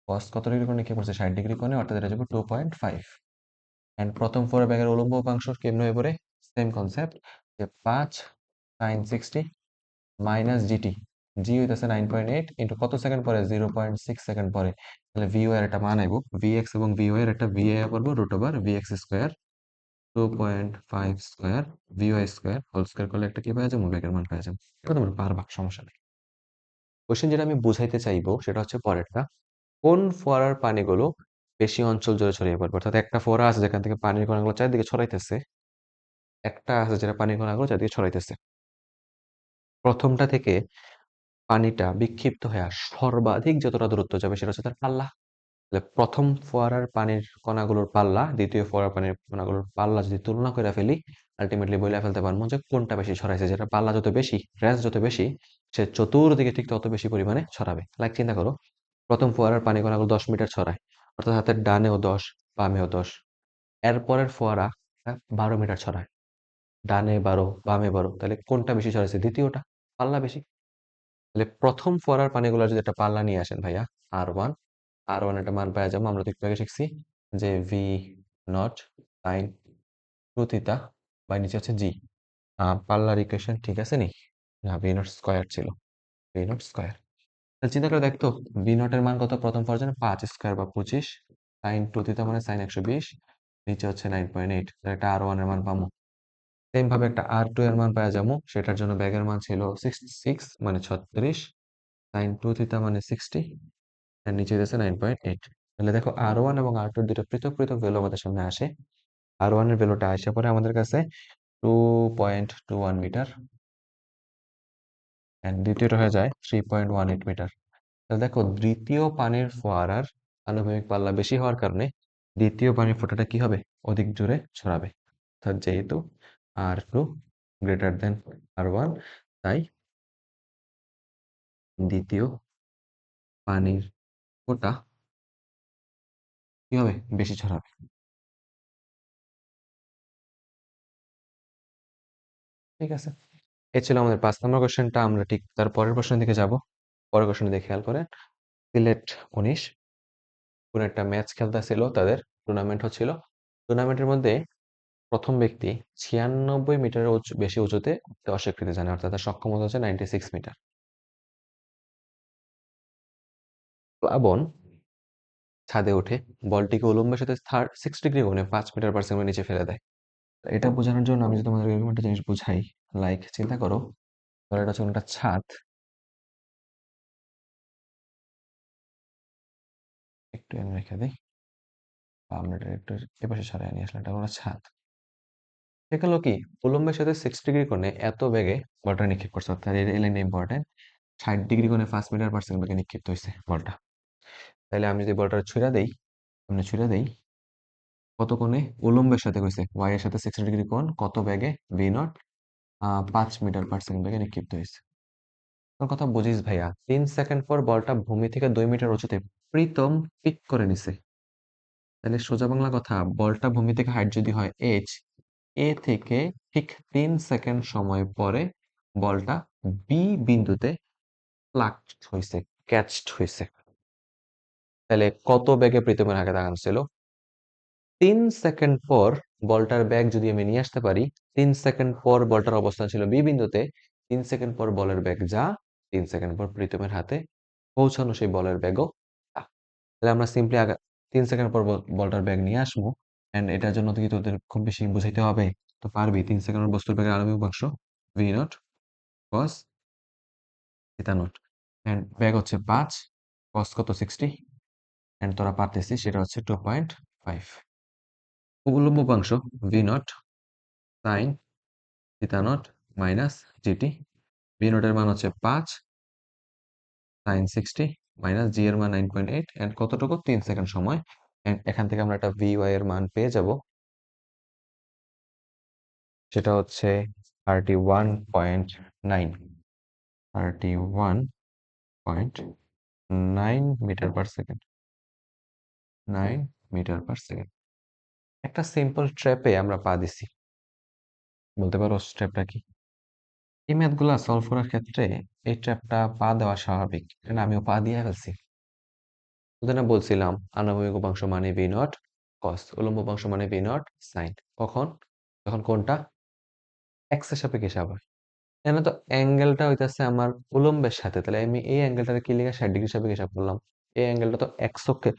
কস কত ডিগ্রি কোণে কি করছে 60 ডিগ্রি কোণে, অর্থাৎ এটা যাবে 2.5। এন্ড প্রথম ফোয়ারার বেগের উলম্ব উপাংশ কেমনে হয়ে পড়ে, সেম কনসেপ্ট, যে 5 sin 60 মাইনাস জিটি, জি হইতেছে 9.8 ইন্টু কত সেকেন্ড পরে 0.6 সেকেন্ড পরে। তাহলে ভিও এর একটা মান আইব, ভিএক্স এবং ভিও এর একটা ভিএ করবো root over v x square 2.5 square v y square whole square করলে একটা কি পাওয়া যাবে, বেগের মান পাওয়া যাবে। এটা তোমরা পারবা, সমস্যা নেই। কোশ্চেন যেটা আমি বুঝাইতে চাইবো সেটা হচ্ছে পরেরটা, কোন ফোয়ারার পানিগুলো বেশি অঞ্চল জুড়ে ছড়িয়ে পড়বে। অর্থাৎ একটা ফোয়ারা আছে যেখান থেকে পানির কণাগুলো চারিদিকে ছড়াইতেছে, একটা আছে যেটা পানির কণাগুলো চারিদিকে ছড়াইতেছে। প্রথমটা থেকে পানিটা বিক্ষিপ্ত হয়ে সর্বাধিক যতটা দূরত্ব যাবে সেটা হচ্ছে তার পাল্লা। তাহলে প্রথম ফোয়ারার পানির কণাগুলোর পাল্লা দ্বিতীয় ফোয়ারার পানির কণাগুলোর পাল্লা যদি তুলনা করে ফেলি, আলটিমেটলি বলে ফেলতে পারবো যে কোনটা বেশি ছড়াইছে, যেটা পাল্লা যত বেশি, রেঞ্জ যত বেশি, সে চতুর্দিকে ঠিক তত বেশি পরিমাণে ছড়াবে। লাইক চিন্তা করো, প্রথম ফোয়ারার পানি কণাগুলো 10 মিটার ছড়ায়, অর্থাৎ হাতের ডানেও 10, বামেও 10। এরপরের ফোয়ারা 12 মিটার ছড়ায়, ডানে 12, বামে 12। তাহলে কোনটা বেশি ছড়াইছে? দ্বিতীয়টা, পাল্লা বেশি। তাহলে প্রথম ফোয়ারার পানিগুলো যদি একটা পাল্লা নিয়ে আসেন ভাইয়া, R1, R1 একটা মান পাওয়া যাবো, আমরা তো একটু আগে শিখছি যে v not sine two theta by নিচে হচ্ছে জি। পাল্লার ইকুয়েশন ঠিক আছে নি? না, ভি নট স্কোয়ার ছিল, ভি নট স্কোয়ার। তাহলে চিন্তা করে দেখতো, ভি নট এর মান কত প্রথম ফোয়ার জন্য? 5 স্কোয়ার বা 25, সাইন টু থিটা মানে সাইন 120, নিচে হচ্ছে 9.8। তাহলে একটা R1 এর মান পাবো। সেম ভাবে একটা R2 এর মান পাওয়া যাবো, সেটার জন্য ব্যাগের মান ছিল 66 মানে 36, সাইন টু থিটা মানে 60, আর নিচে দিয়েছে 9.8। তাহলে দেখো R1 এবং R2 দুটো পৃথক পৃথক ভ্যালু আমাদের সামনে আসে। R1 এর ভ্যালুটা আসে পরে আমাদের কাছে 2.21 মিটার, এন্ড দ্বিতীয়টা হয়ে যায় 3.18 মিটার। তাহলে দেখো, দ্বিতীয় পানির ফোয়ারার আনুভূমিক পাল্লা বেশি হওয়ার কারণে দ্বিতীয় পানির ফোঁটাটা কি হবে? অধিক জোরে ছড়াবে। অর্থাৎ যেহেতু R2 গ্রেটার দেন R1, তাই দ্বিতীয় পানির ফোঁটা কি হবে? বেশি ছড়াবে। ঠিক আছে, এ ছিল আমাদের 5 নম্বর কোশ্চেনটা। আমরা ঠিক তার পরের প্রশ্নের দিকে যাব। পরের কোশ্চেন দিয়ে খেয়াল করেন, সিলেট 19 কোন একটা ম্যাচ খেলতেছিল, তাদের টুর্নামেন্ট হচ্ছিল। টুর্নামেন্টের মধ্যে প্রথম ব্যক্তি 96 মিটারের বেশি উঁচুতে উঠতে অস্বীকৃতি জানায়, অর্থাৎ তার সক্ষমতা হচ্ছে 96 মিটার। প্লাবন ছাদে উঠে বলটিকে উলম্বের সাথে 6 ডিগ্রি কোণে 5 মিটার/সেকেন্ড নিচে ফেলে দেয়। এটা বোঝানোর জন্য আমি যদি তোমাদের এরকম একটা জিনিস বুঝাই, লাইক চিন্তা করো, ধরো এটা হচ্ছে কোনো একটা ছাদ। একটু এনে রেখে দিই, বা আমরা এটা একটু এপাশে সরাই নিয়ে আসলাম, এটা কোনো ছাদ। সেগুলো কি উলম্বের সাথে 6 ডিগ্রি কোণে এত বেগে বলটা নিক্ষেপ করছে, অর্থাৎ এই লাইনটা ইম্পর্টেন্ট। 60 ডিগ্রি কোণে 5 মিটার/সেকেন্ড বেগে নিক্ষিপ্ত হয়েছে বলটা। তাহলে আমি যদি বলটা ছুঁড়া দেই, আমি ছুঁড়া দেই কত কোণে? উলম্বের সাথে কইছে, ওয়াই এর সাথে 60 ডিগ্রি কোণ, কত বেগে? ভি নট 5 মিটার/সেকেন্ড বেগে নিক্ষিপ্ত হয়েছে। তোর কথা বুঝিস ভাইয়া, 3 সেকেন্ড পর বলটা ভূমি থেকে 2 মিটার উঁচুতে প্রীতম পিক করে নিছে। তাহলে সোজা বাংলা কথা, বলটা ভূমি থেকে হাইট যদি হয় এইচ, এ থেকে ঠিক 3 সেকেন্ড সময় পরে বলটা বি বিন্দুতে প্লাকড হয়েছে, ক্যাচড হয়েছে। তাহলে কত বেগে প্রীতমের হাতে লাগানো ছিল? 3 সেকেন্ড পর বলটার ব্যাগ যদি আমি নিয়ে আসতে পারি, 3 সেকেন্ড পর বলটার অবস্থান ছিল বি বিন্দুতে, 3 সেকেন্ড পর বলের ব্যাগ যা, 3 সেকেন্ড পর প্রীতমের হাতে পৌঁছানো সেই বলের ব্যাগও তা। তাহলে আমরা সিম্পলি 3 সেকেন্ড পর বলটার ব্যাগ নিয়ে আসবো। এন্ড এটার জন্য তো কি তোদের খুব বেশি বুঝাইতে হবে? তো পারবি। 3 সেকেন্ড বস্তুর ব্যাগের আণবিক ভর v not cos theta nought, and ব্যাগ হচ্ছে 5, কস কত 60, এন্ড তোরা পারতেছিস, সেটা হচ্ছে 2.5। উলম্ব উপাংশ V naught sign theta not minus GT. V naught এর মান হচ্ছে 5 সাইন 60 মাইনাস জি এর মান 9.8, এন্ড কতটুকু? 3 সেকেন্ড সময়। এন্ড এখান থেকে আমরা একটা ভি ওয়াই এর মান পেয়ে যাব, সেটা হচ্ছে 31.9, 31.9 মিটার/সেকেন্ড, 9 মিটার/সেকেন্ড। একটা সিম্পল ট্র্যাপে আমরা পা দিছি। বলতে পারো ট্র্যাপটা কি? এই ম্যাথ গুলা সলভ করার ক্ষেত্রে এই ট্র্যাপটা পা দেওয়া স্বাভাবিক, কারণ আমিও পা দিয়ে ফেলছি। ওদের না বলছিলাম আনুভূমিক উপাংশ মানে ভি নট কস, উলম্ব উপাংশ মানে ভি নট সাইন। কখন? যখন কোনটা এক্স এর সাপেক্ষে হিসাব হয়। এখানে তো অ্যাঙ্গেলটা হইতাছে আমার উলম্বের সাথে, তাহলে আমি এই অ্যাঙ্গেলটাকে কি লিখে 60 ডিগ্রি সাপেক্ষে হিসাব করলাম। এই অ্যাঙ্গেলটা তো এক্স অক্ষে,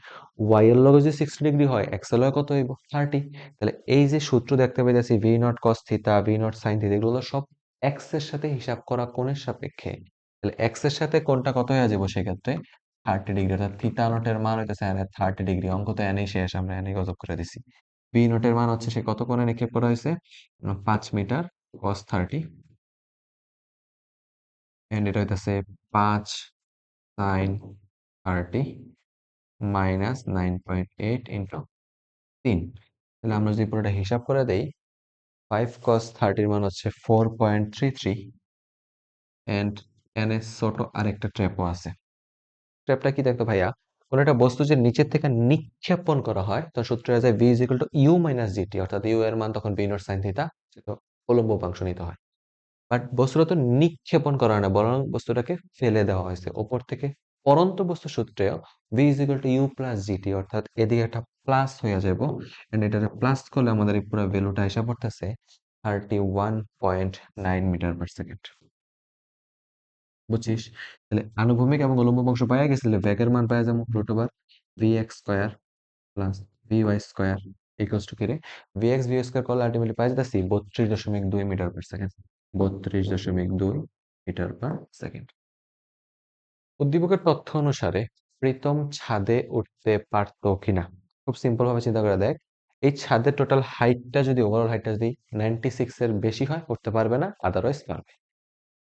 ওয়াই এর লগে যদি 60 ডিগ্রি হয়, এক্স এর লগে কত হইব? 30। তাহলে এই যে সূত্র দেখতে পাইতেছি ভি নট কস থিতা, ভি নট সাইন থিতা, এগুলো সব এক্স এর সাথে হিসাব করা কোণের সাপেক্ষে। তাহলে এক্স এর সাথে কোণটা কত হয়ে যাবো সেক্ষেত্রে? 30 ডিগ্রি, অর্থাৎ থিতা নটের মান হইতেছে এনে 30 ডিগ্রি। অঙ্ক তো এনেই শেষ, আমরা এনেই গজব করে দিছি। ভি নটের মান হচ্ছে সে কত কোণে নিক্ষেপ করা হয়েছে? 5 মিটার কস 30, এন্ড এটা হইতেছে 5 সাইন 30 মাইনাস 9.8 ইন্টু 3। তাহলে আমরা যদি পুরোটা হিসাব করে দেই, 5 cos 30 এর মান হচ্ছে 4.33 এন্ড এনে ছোট আরেকটা ট্র্যাপও আছে। ট্র্যাপটা কি দেখতো ভাইয়া, কোন একটা বস্তু যে নিচের থেকে নিক্ষেপণ করা হয় তখন সূত্র হয়ে যায় v is equal to you minus g t, অর্থাৎ ইউ এর মান তখন ভি নট সাইন থিটা, তো উলম্ব উপাংশ নিতে হয়। বাট বস্তুটা তো নিক্ষেপণ করা হয় না, বরং বস্তুটাকে ফেলে দেওয়া হয়েছে ওপর থেকে। পরন্ত বস্তু সূত্রেও V is equal to U plus GT, অর্থাৎ এদিকে একটা প্লাস হয়ে যাব, এন্ড এটা প্লাস করলে আমাদের এই পুরো ভ্যালুটা এসে পড়তেছে 31.9 মিটার পার সেকেন্ড। বুঝছিস? তাহলে আনুভূমিক এবং উলম্ব অংশ পাওয়া গেছিল, বেগের মান পাওয়া যাবো root over v x square plus v y square equals to কি রে, ভি এক্স ভি স্কোয়ার করলে আলটিমেটলি পাই যাচ্ছি 32.2 meter per second. 32.2 meter per second. উদ্দীপকের তথ্য অনুসারে প্রীতম ছাদে উঠতে পারতো কিনা। খুব সিম্পল ভাবে চিন্তা করে দেখ, এই ছাদের টোটাল হাইটটা যদি, ওভারঅল হাইটটা যদি 96 এর বেশি হয় উঠতে পারবে না, আদারওয়াইজ পারবে।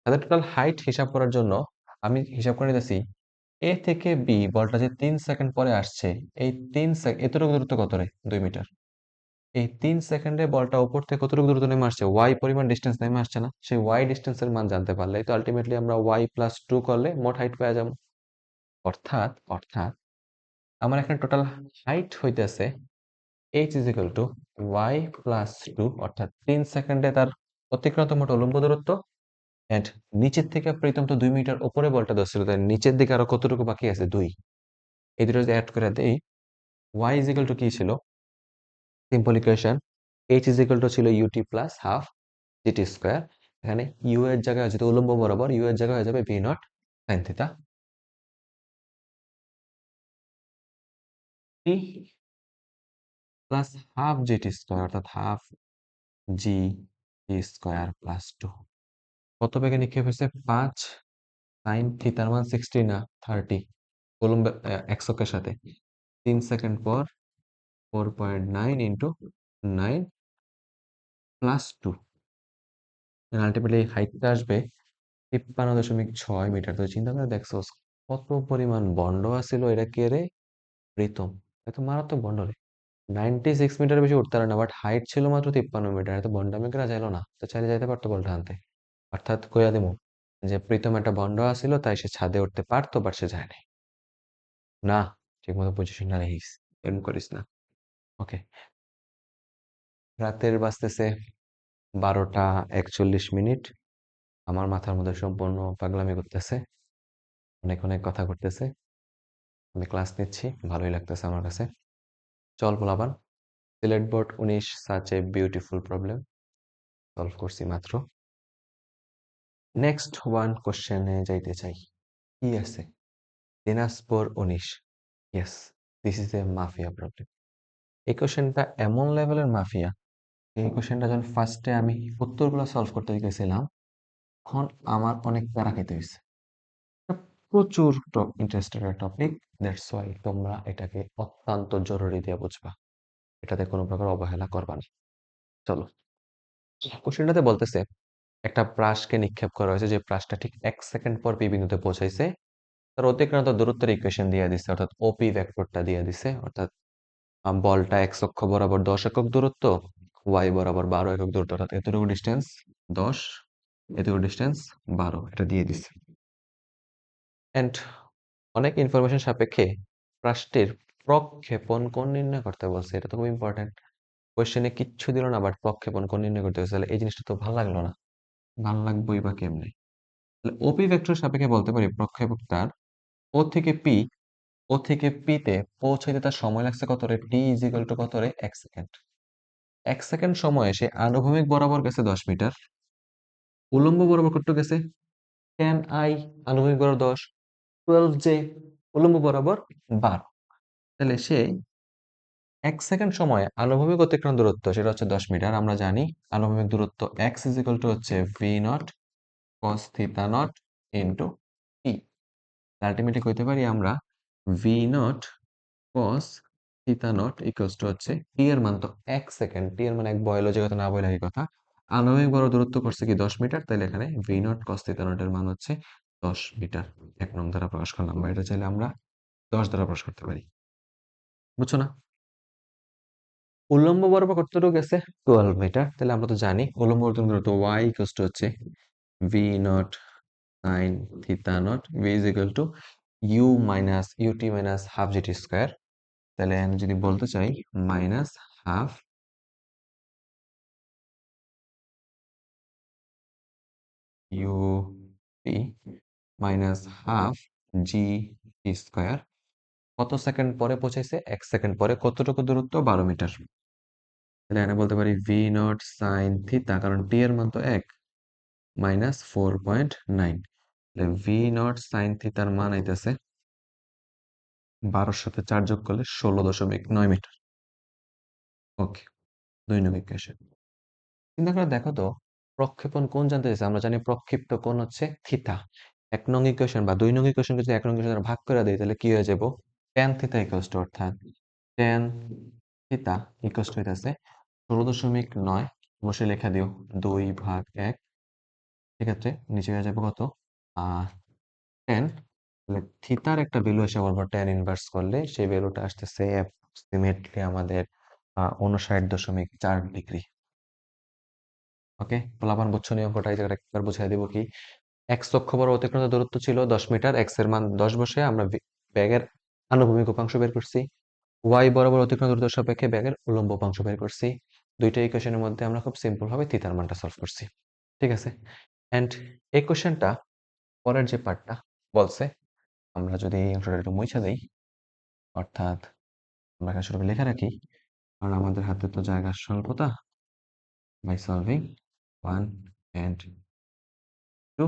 তাদের টোটাল হাইট হিসাব করার জন্য আমি হিসাব করে নিতেছি এ থেকে বি বলটা যে 3 সেকেন্ড পরে আসছে, এই 3 সেকেন্ড এতটুকু দূরত্ব কত রে, 2 মিটার। এই 3 সেকেন্ডে বলটা উপর থেকে কতটুকু দূরত্ব নেমে আসছে, ওয়াই পরিমাণ ডিস্টেন্স নেমে আসছে না, সেই ওয়াই ডিস্টেন্সের মান জানতে পারলে তো আলটিমেটলি আমরা ওয়াই প্লাস 2 করলে মোট হাইট পেয়ে যাবো। অর্থাৎ অর্থাৎ আমার এখানে টোটাল হাইট হইতেছে h is equal to y plus 2, অর্থাৎ 3 সেকেন্ডে তার অতিক্রান্ত মোট উলম্ব দূরত্ব, এন্ড নিচের থেকে প্রীতম তো 2 মিটার উপরে বলটা ধরছিল, তাই নিচের দিকে আরো কতটুকু বাকি আছে, 2। এই দুটো যদি অ্যাড করে দেই, ওয়াই ইজ ইকুয়াল টু কি ছিল, simple equation, H is equal to ছিল UT plus half GT square. এখানে ইউ এর জায়গায় যেহেতু উলম্ব বরাবর, ইউ এর জায়গায় হয়ে যাবে ভি নট সাইন থিটা, টি প্লাস হাফ জিটি স্কোয়ার, অর্থাৎ হাফ জি টি স্কোয়ার প্লাস 2। কত বেগে নিক্ষেপ হয়েছে, 5 সাইন থিটার মান 60 না 30, উলম্ব এক্স অক্ষের সাথে। 3 সেকেন্ড পর 4.9 ইন্টু 9 প্লাস 2, আলটিমেটলি হাইটটা আসবে 53.6 মিটার। তো চিন্তা করে দেখছো কত পরিমাণ বন্ড আছিল, এটা কে রে, প্রীতম। এত মারাত্মক বন্ড রে, 96 মিটার বেশি উঠতে পারে না, বাট হাইট ছিল মাত্র 53 মিটার। এত বন্ডামি করা যাইলো না, তো চাইলে যাইতে পারতো বলটা আনতে। অর্থাৎ কইয়া দিমু যে প্রীতম একটা বন্ড আছিল, তাই সে ছাদে উঠতে পারতো, বাট সে যায় নাই। না, ঠিক মতো পজিশন না রাখিস, এরকম করিস না। ওকে, রাতের বাজতেছে 12টা 41 মিনিট। আমার মাথার মধ্যে সম্পূর্ণ পাগলামি করতেছে, অনেক অনেক কথা করতেছে। আমি ক্লাস নিচ্ছি, ভালোই লাগতেছে আমার কাছে। চল পোলাপান, Sylhet board 19 such a beautiful problem solve করছি মাত্র। নেক্সট ওয়ান কোশ্চেনে যাইতে চাই। কি আছে, Dinajpur 19। Yes, this is a mafia problem. এই কোশ্চেনটা এমন লেভেলের মাফিয়া, এই কোশ্চেনটা যখন ফার্স্টে আমি উত্তরগুলো সলভ করতে গেছিলাম, তখন আমার অনেক প্যারা খেতে হয়েছে। এটা প্রচুর ইন্টারেস্টেড টপিক, দ্যাটস ওয়াই তোমরা এটাকে অত্যন্ত জরুরি দিয়ে বুঝবা, এটাতে কোনো প্রকার অবহেলা করবা না। চলো, কোশ্চেনটাতে বলতেছে একটা ব্রাশকে নিক্ষেপ করা হয়েছে, যে ব্রাশটা ঠিক 1 সেকেন্ড পর পি বিন্দুতে পৌঁছাইছে, তার অতিক্রান্ত দূরত্বের ইকুয়েশন দিয়ে দিছে, অর্থাৎ ওপি ভেক্টরটা দিয়ে দিছে, অর্থাৎ বলটা এক্স অক্ষ বরাবর 10 একক দূরত্ব, ওয়াই বরাবর 12 একক দূরত্ব, অর্থাৎ এতটুকু ডিস্টেন্স 10, এতটুকু ডিস্টেন্স 12, এটা দিয়ে দিছে। এন্ড অনেক ইনফরমেশন সাপেক্ষে ব্রাশটির প্রক্ষেপণ কোণ নির্ণয় করতে বলছে, এটা তো খুব ইম্পর্টেন্ট। কোয়েশ্চেনে কিচ্ছু দিল না, বাট প্রক্ষেপণ কোণ নির্ণয় করতে হয়েছে, তাহলে এই জিনিসটা তো ভালো লাগলো না। ভালো লাগবোই বা কেমনে, ওপি ভেক্টর সাপেক্ষে বলতে পারি প্রক্ষেপকটার ও থেকে পি, ও থেকে পি তে পৌঁছাইতে তার সময় লাগছে কত রে, টি ইজ ইকুয়াল টু কত রে, 1 সেকেন্ড। 1 সেকেন্ড সময়ে সে আনুভূমিক বরাবর গেছে 10 মিটার, উলম্ব বরাবর কত গেছে 10 i, আনুভূমিক বরাবর 10, 12j, উলম্ব বরাবর 12। তাহলে সে 1 সেকেন্ড সময়ে আনুভূমিক অতিক্রম দূরত্ব সেটা হচ্ছে 10 মিটার। আমরা জানি আনুভূমিক দূরত্ব x ইজ ইকুয়াল টু হচ্ছে V naught cos theta not into T. Ultimately কইতে পারি আমরা V naught cos theta not equals to হচ্ছে টি এর মান তো 1 সেকেন্ড, টি এর মান এক বয়লো যেহেতু না বয়লে কথা, আনুভূমিক বড় দূরত্ব করছে কি 10 মিটার, তাহলে এখানে V naught cos theta not এর মান হচ্ছে 10 মিটার। 1 নং দ্বারা প্রকাশ করলাম, বা এটা চাইলে আমরা 10 দ্বারা প্রকাশ করতে পারি। বুঝছো না? উল্লম্ব বরাবর কতটুকু গেছে? 12 মিটার। তাহলে আমরা তো জানি উল্লম্ব বরাবর দূরত্ব y ইকুয়াল টু হচ্ছে v not sin theta not v is equal two u minus ut minus half gt square. তাহলে আমি যদি বলতে চাই minus half ut minus half g square. কত সেকেন্ড পরে পৌঁছাইছে? 1 সেকেন্ড পরে। কতটুকু দূরত্ব? 12 মিটার। তাহলে এখানে বলতে পারি v নট sin থিটা, কারণ t এর মান তো 1, মাইনাস 4.9। তাহলে v নট sin থিটার মান আইতেছে 12 সাথে 4 যোগ করলে 16.9 মিটার। ওকে, 2 নং ইকুয়েশন। চিন্তা করে দেখো তো, প্রক্ষেপণ কোণ জানতে চাইছে। আমরা জানি প্রক্ষিপ্ত কোণ হচ্ছে থিটা। 1 নং ইকুয়েশন বা 2 নং ইকুয়েশনকে যদি 1 নং ইকুয়েশন দ্বারা ভাগ করে দেই তাহলে কি হয়ে যাব? tan থিটা ইকুয়ালস টু, অর্থাৎ tan থিটা ইকুয়ালস টু হইতাছে 16.9। বসে লেখা দিও 2 ভাগ 1। সেক্ষেত্রে নিচে হয়ে যাবে কত? 10। তাহলে থিতার একটা ভ্যালু এসে বলবো tan ইনভার্স করলে সেই ভ্যালুটা আসতেছে অ্যাপ্রক্সিমেটলি আমাদের 59.4 ডিগ্রি। ওকে, পোলাপান বুঝছো নি অঙ্কটা? এই জায়গাটা একবার বুঝাই দিব কি, এক্স অক্ষ বরাবর অতিক্রান্ত দূরত্ব ছিল 10 মিটার। এক্স এর মান 10 বসে আমরা ব্যাগের আনুভূমিক উপাংশ বের করছি। ওয়াই বরাবর অতিক্রান্ত দূরত্বের সাপেক্ষে ব্যাগের উল্লম্ব উপাংশ বের করছি। দুইটা ইকুয়েশনের মধ্যে আমরা খুব সিম্পল ভাবে থিতার মানটা সলভ করছি। ঠিক আছে, এন্ড এই কোশ্চেনটা পরের যে পার্টটা বলছে, আমরা যদি এই অংশটা একটু মুছে দেই, অর্থাৎ আমরা এখানে শুরু করে লেখা রাখি, কারণ আমাদের হাতে তো জায়গার স্বল্পতা। By solving 1 and 2,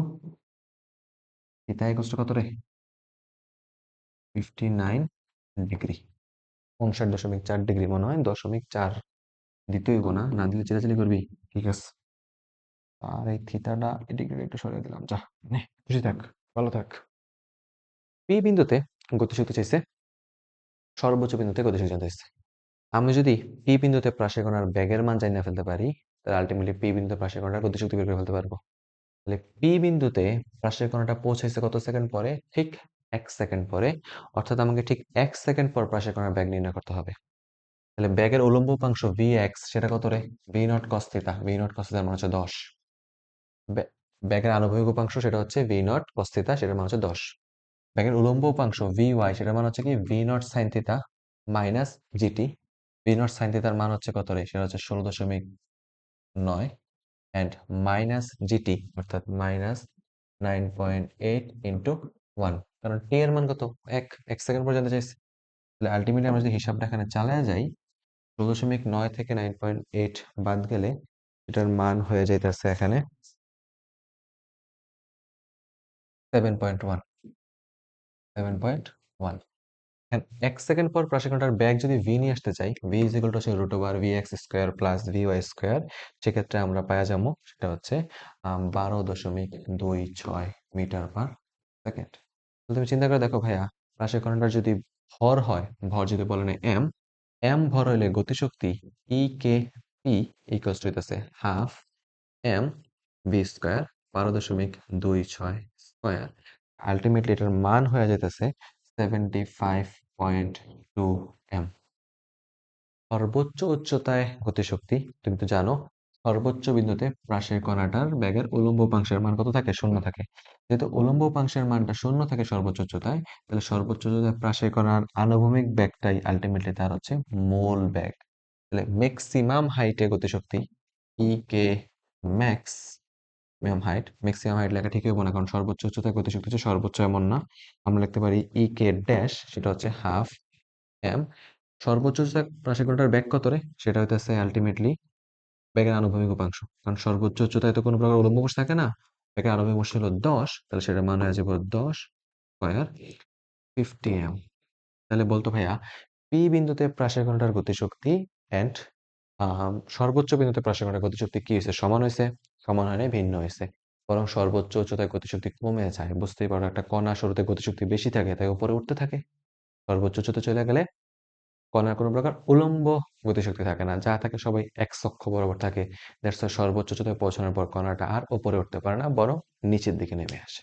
theta equals to কত রে? 59 ডিগ্রি। 59.4 ডিগ্রি মনে হয়, 0.4 দিতে হইব না, না দিলে চিল্লাচিল্লি করবি। ঠিক আছে, আর এই থিতাটা এই ডিগ্রি একটু সরিয়ে দিলাম। যা, নে খুশি থাক, ভালো থাক। পি বিন্দুতে গতিশক্তি চাইছে, সর্বোচ্চ বিন্দুতে গতিশক্তি জানতে চাইছে। আমি যদি পি বিন্দুতে প্রাসের কণার বেগের মান জানিয়ে ফেলতে পারি, তাহলে আলটিমেটলি পি বিন্দুতে প্রাসের কণার গতিশক্তি বের করে ফেলতে পারবো। তাহলে পি বিন্দুতে প্রাসের কণাটা পৌঁছাইছে কত সেকেন্ড পরে? ঠিক 1 সেকেন্ড পরে। অর্থাৎ আমাকে ঠিক 1 সেকেন্ড পর প্রাসের কণার বেগ নির্ণয় করতে হবে। তাহলে বেগের উল্লম্ব উপাংশ vx, সেটা কত রে? v not cos theta. v not cos থিটার মান হচ্ছে 10। বেগের আনুভূমিক উপাংশ সেটা হচ্ছে v নট cos থিটা, সেটার মান হচ্ছে 10। বেগের উল্লম্ব উপাংশ vy, সেটার মান হচ্ছে কি v not sin theta minus gt। v not sin থিটার মান হচ্ছে কত রে? সেটা হচ্ছে 16.9 এন্ড মাইনাস gt, অর্থাৎ মাইনাস 9.8 ইন্টু 1, কারণ t এর মান কত? 1 সেকেন্ড পর্যন্ত চাইছে। তাহলে আলটিমেটলি আমরা যদি হিসাবটা এখানে চালায় যাই, 16.9 থেকে 9.8 বাদ গেলে এটার মান হয়ে যাইতেছে এখানে 7.1। 7.1। 1 সেকেন্ড পর প্রাসিক ঘন্টার ব্যাগ যদি v নিয়ে আসতে চাই, v ইজ ইকুয়াল টু হচ্ছে root over vx square plus vy square. সেক্ষেত্রে আমরা পাওয়া যাবো সেটা হচ্ছে 12.26 মিটার পার সেকেন্ড। তুমি চিন্তা করে দেখো ভাইয়া, প্রাসিক ঘন্টার যদি ভর হয়, ভর যদি বলেন m, ভর হইলে গতিশক্তি ই কে পি ইকুয়ালস টু হইতাছে half m v square 12.26 square. Ultimately এটার মান হয়ে যাইতেছে 75.2 m। সর্বোচ্চ উচ্চতায় গতিশক্তি তুমি তো জানো, সর্বোচ্চ বিন্দুতে প্রাসের কণাটার ব্যাগের উল্লম্ব উপাংশের মান কত থাকে? 0 থাকে। যেহেতু উল্লম্ব উপাংশের মানটা 0 থাকে সর্বোচ্চ উচ্চতায়, তাহলে সর্বোচ্চ উচ্চতায় প্রাসের কণার আনুভূমিক ব্যাগটাই আলটিমেটলি তার হচ্ছে মূল ব্যাগ। তাহলে ম্যাক্সিমাম হাইটে গতিশক্তি ই কে ম্যাক্স, ম্যাক্সিমাম হাইট লেখা ঠিক হইব না, কারণ সর্বোচ্চ উচ্চতায় গতিশক্তি হচ্ছে সর্বোচ্চ এমন না। আমরা লিখতে পারি ই কে ড্যাশ, সেটা হচ্ছে হাফ এম। সর্বোচ্চ উচ্চতায় প্রাসিক ঘন্টার ব্যাগ কত রে? সেটা হইতেছে আলটিমেটলি ব্যাগের আনুভূমিক উপাংশ, কারণ সর্বোচ্চ উচ্চতায় তো কোনো প্রকার উল্লম্ব বস্তু থাকে না। ব্যাগের আনুভূমিক বস্তু হলো 10, তাহলে সেটার মান হয়ে যাবে 10 স্কয়ার 50 এম। তাহলে বলতো ভাইয়া, পি বিন্দুতে প্রাসের ঘন্টার গতিশক্তি এন্ড সর্বোচ্চ বিন্দুতে প্রাসের ঘন্টার গতিশক্তি কি হয়েছে? সমান হয়েছে? সমান হয় নাই, ভিন্ন হয়েছে। বরং সর্বোচ্চ উচ্চতায় গতিশক্তি কমে যায়। বুঝতেই পারো, একটা কণা শুরুতে গতিশক্তি বেশি থাকে তাই উপরে উঠতে থাকে, সর্বোচ্চ উচ্চতায় চলে গেলে কণার কোনো প্রকার উলম্ব গতিশক্তি থাকে না, যা থাকে সবাই এক অক্ষ বরাবর থাকে। দ্যাটস ওয়াই সর্বোচ্চ উচ্চতায় পৌঁছানোর পর কণাটা আর উপরে উঠতে পারে না, বরং নিচের দিকে নেমে আসে।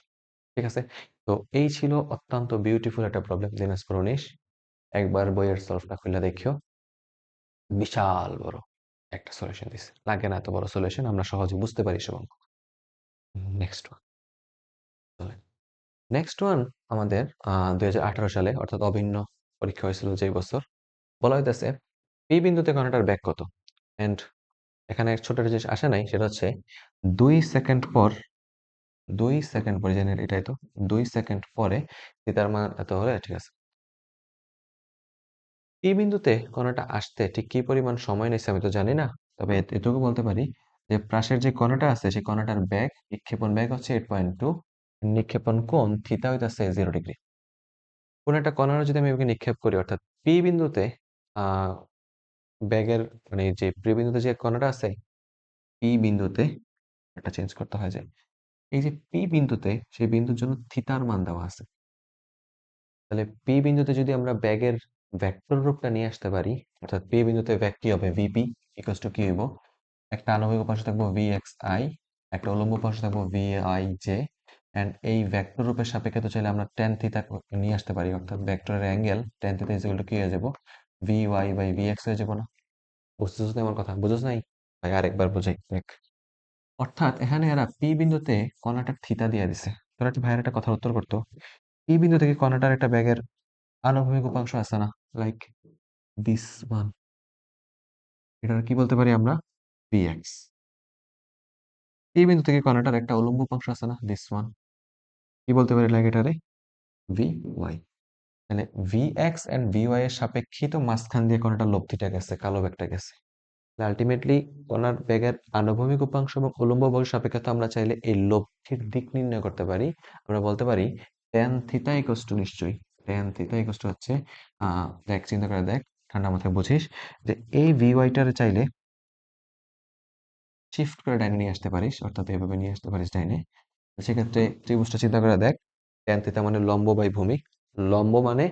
ঠিক আছে, তো এই ছিল অত্যন্ত বিউটিফুল একটা প্রবলেম দিনাজপুর 19। একবার বইয়ের সলভটা খুলে দেখিও। বিশাল বড় একটা সলিউশন দিছে, লাগে না এত বড় সলিউশন, আমরা সহজে বুঝতে পারি সব অঙ্ক। নেক্সট ওয়ান, নেক্সট ওয়ান আমাদের 2018 সালে অর্থাৎ অভিন্ন পরীক্ষা হয়েছিল যেই বছর, বলা হইতেছে পি বিন্দুতে কণাটার ব্যাগ কত। এন্ড এখানে এক ছোট একটা জিনিস আসে নাই, সেটা হচ্ছে 2 সেকেন্ড পর, 2 সেকেন্ড পরে জানেন এটাই তো, 2 সেকেন্ড পরে থিতার মান এত হলে ঠিক আছে। পি বিন্দুতে কণাটা আসতে ঠিক কি পরিমাণ সময় নিচ্ছে আমি তো জানি না, তবে এটুকু বলতে পারি যে পাশের যে কণাটা আছে সেই কণাটার বেগ, নিক্ষেপণ বেগ হচ্ছে 8.2, নিক্ষেপণ কোণ থিতা হইতাছে 0 ডিগ্রি। কোন একটা কণার যদি আমি এভাবে নিক্ষেপ করি অর্থাৎ পি বিন্দুতে আহ ব্যাগের মানে যে পি বিন্দুতে যে কণাটা আছে, পি বিন্দুতে একটা চেঞ্জ করতে হয় যে এই যে পি বিন্দুতে সেই বিন্দুর জন্য থিতার মান দেওয়া আছে। তাহলে পি বিন্দুতে যদি আমরা ব্যাগের ভেক্টর রূপটা নিয়ে আসতে পারি, অর্থাৎ পি বিন্দুতে ব্যাগ কি হবে, ভিপি ইকুয়ালস টু কি হইব, একটা আণবিক উপাংশ থাকবো ভি এক্স আই, একটা উলম্ব উপাংশ থাকবো ভি আই জে, এন্ড এই ভেক্টর রূপের সাপেক্ষে তো চাইলে আমরা টেন থিতা নিয়ে আসতে পারি, অর্থাৎ ভেক্টরের angle tan theta is equal to কি হয়ে যাব, v Y by V x হয়ে যাবো না? বুঝতেছিস না আমার কথা, বুঝছ নাই? ভাই আরেকবার বুঝাই দেখ। অর্থাৎ এখানে এরা পি বিন্দুতে কণাটার থিতা দিয়ে দিছে। তোরা একটা ভাইয়ের একটা কথার উত্তর করতো, পি বিন্দু থেকে কণাটার একটা ব্যাগের আনুভূমিক উপাংশ আছে না, লাইক দিস ওয়ান, এটা কি বলতে পারি আমরা, ভি এক্স। এই বিন্দু থেকে কণাটার একটা উলম্ব উপাংশ আছে না, দিস ওয়ান, কি বলতে পারি লাইক এটারে, ভি ওয়াই। তাহলে v x and v y এর সাপেক্ষে তো মাঝখান দিয়ে কণাটার লব্ধিটা গেছে, কালো ব্যাগটা গেছে। আলটিমেটলি কণার বেগের আনুভূমিক উপাংশ এবং উলম্ব বল সাপেক্ষে তো আমরা চাইলে এই লব্ধির দিক নির্ণয় করতে পারি। আমরা বলতে পারি tan থিটা ইকুয়ালস টু, নিশ্চয়ই tan থিটা ইকুয়ালস টু হচ্ছে দেখ চিন্তা করে দেখ, ঠান্ডা মাথায় বুঝিস যে এই ভি ওয়াইটার চাইলে শিফট করে ডাইনে নিয়ে আসতে পারিস, অর্থাৎ এভাবে নিয়ে আসতে পারিস ডাইনে। সেক্ষেত্রে ত্রিভুজটা চিন্তা করে দেখ, tan থিটা মানে লম্ব বাই ভূমি, লম্ব মানে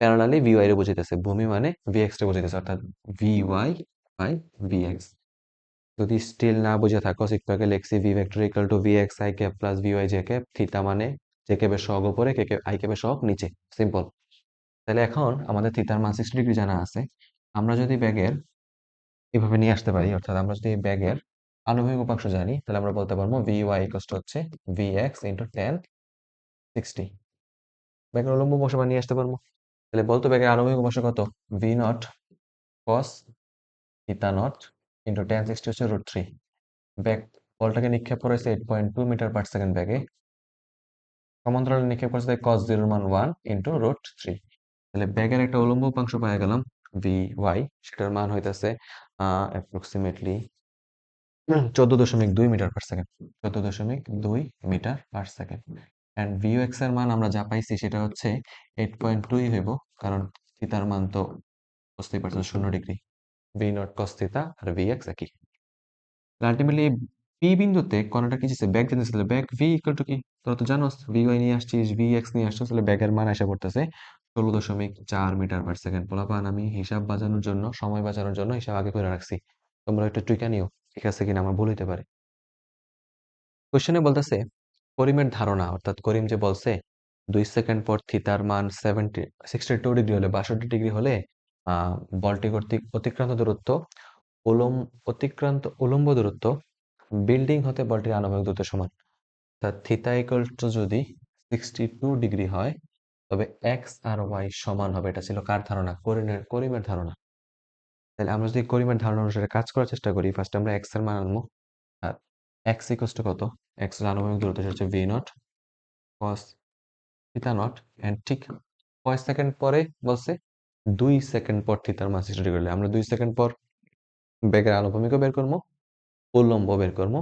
প্যারালালি ভি ওয়াই রে বুঝাইতেছে, ভূমি মানে ভি এক্স রে বুঝাইতেছে, অর্থাৎ v Y by V x. যদি স্টিল না বুঝে থাকো, একটু আগে লিখছি v vector equal to v x i cap plus v y j cap, theta মানে জে ক্যাপের সহগ উপরে, কে আই ক্যাপের সহগ নিচে, সিম্পল। তাহলে এখন আমাদের থিটার মান 60 ডিগ্রি জানা আছে, আমরা যদি ব্যাগের এভাবে নিয়ে আসতে পারি, অর্থাৎ আমরা যদি ব্যাগের আনুভূমিক উপাংশ জানি, তাহলে আমরা বলতে পারবো ভি ওয়াই ইকুয়াল টু হচ্ছে ভি এক্স ইন্টু টেন 60। ব্যাগের উলম্ব উপাংশ আমরা নিয়ে আসতে পারবো, তাহলে বলতো ব্যাগের আনুভূমিক উপাংশ কত, V naught cos theta not into ten 60 হচ্ছে √3। ব্যাগ বলটাকে নিক্ষেপ করেছে 8.2 মিটার পার সেকেন্ড ব্যাগে, সমান্তরালে নিক্ষেপ করছে cos 0 এর মান 1 ইন্টু √3। তাহলে ব্যাগের একটা উলম্ব উপাংশ পেয়ে গেলাম ভি ওয়াই, সেটার মান হইতেছে approximately 14.2 metre per second, 14.2 metre per second. And v x এর মান আমরা যা পাইছি সেটা হচ্ছে 8.2 হইব, কারণ থিতার মান তো বুঝতেই পারছেন 0 degree, v not cos theta আর ভি এক্স একই। আলটিমেটলি পি বিন্দুতে কণাটা কি চাইছে, ব্যাগ জানিস, তাহলে ব্যাগ ভি ইকুয়াল টু কি, তোরা তো জানোস ভি ওয়াই নিয়ে আসছিস, ভি এক্স নিয়ে আসছিস, তাহলে ব্যাগের মান আসা পড়তেছে 16.4 মিটার পার সেকেন্ড। পোলাপান আমি হিসাব বাঁচানোর জন্য, সময় বাঁচানোর জন্য হিসাব আগে করে রাখছি, তোমরা একটু টুইকা নিও, ঠিক আছে কিনা, আমার ভুল হইতে পারে। কোশ্চেনে বলতেছে করিমের ধারণা, অর্থাৎ করিম যে বলছে 2 সেকেন্ড পর থিতার মান 62 ডিগ্রি হলে, 62 ডিগ্রি হলে বলটি কর্তৃক অতিক্রান্ত দূরত্ব, অতিক্রান্ত উলম্ব দূরত্ব বিল্ডিং হতে বলটির আনুভূমিক দূরত্বের সমান। অর্থাৎ থিতা ইকুয়াল টু যদি 62 ডিগ্রি হয়, তবে এক্স আর ওয়াই সমান হবে। এটা ছিল কার ধারণা, করিমের ধারণা। তাহলে আমরা যদি করিমের ধারণা অনুসারে কাজ করার চেষ্টা করি, ফার্স্ট আমরা এক্স এর মান আনবো। আর এক্স ইকুয়াল টু কত, এক্স এর আনুভূমিক দূরত্ব হচ্ছে V naught cos theta nought, and ঠিক কয় সেকেন্ড পরে বলছে, 2 সেকেন্ড পর থিতার মান 60 ডিগ্রি হলে আমরা 2 সেকেন্ড পর বেগের আনুভূমিকও বের করবো, উল্লম্ব বের করবো,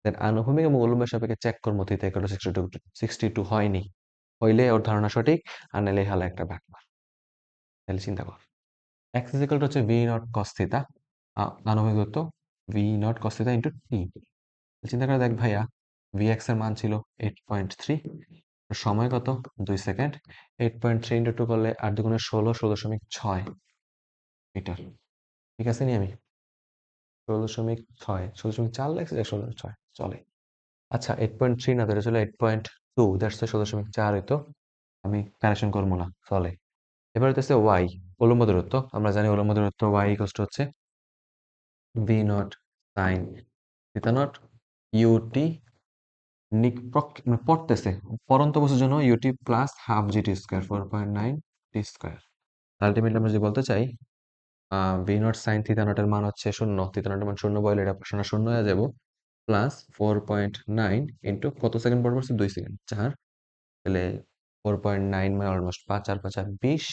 দেন আনুভূমিক এবং উল্লম্বের সাপেক্ষে চেক করবো থিতা ইকুয়াল টু 62 হয়নি, হইলে ওর ধারণা সঠিক, আর নাহলে হালা একটা ব্যাপার। তাহলে চিন্তা কর, এক্স ইজ ইকুয়াল টু হচ্ছে ভি নট কস থিতা, আনুভূমিক দূরত্ব V not cos theta into T. চিন্তা করে দেখ ভাইয়া, ভি এক্স এর মান ছিল 8.3, সময় কত, 2 সেকেন্ড, 8.3 ইন্টু 2 করলে 8 × 2 = 16, 16.6 মিটার, ঠিক আছে নি, আমি 16.6, 16.4 লাগছে, 16.6 চলে। আচ্ছা 8.3 না ধরে চলে 8.2, দ্যাটস 16.4 হইতো, আমি কারেকশন করবো না, চলে। এবার হইতেছে ওয়াই, উলম্ব দূরত্ব, আমরা জানি উলম্ব দূরত্ব ওয়াই ইকুয়াল টু হচ্ছে V naught sign theta nought u t মানে পড়তেছে পরন্ত বস্তুর জন্য u t plus half GT square 4.9 t square. Ultimately আমরা যদি বলতে চাই ভি নট সাইন থিটা নটের মান হচ্ছে শূন্য, থিটা নটের মান শূন্য বলে এটা শূন্য শূন্য হয়ে যাব, প্লাস 4.9 ইন্টু কত সেকেন্ড পর পড়ছে 2 সেকেন্ড 4, তাহলে 4.9 মানে অলমোস্ট 5 আর 5 আর 20,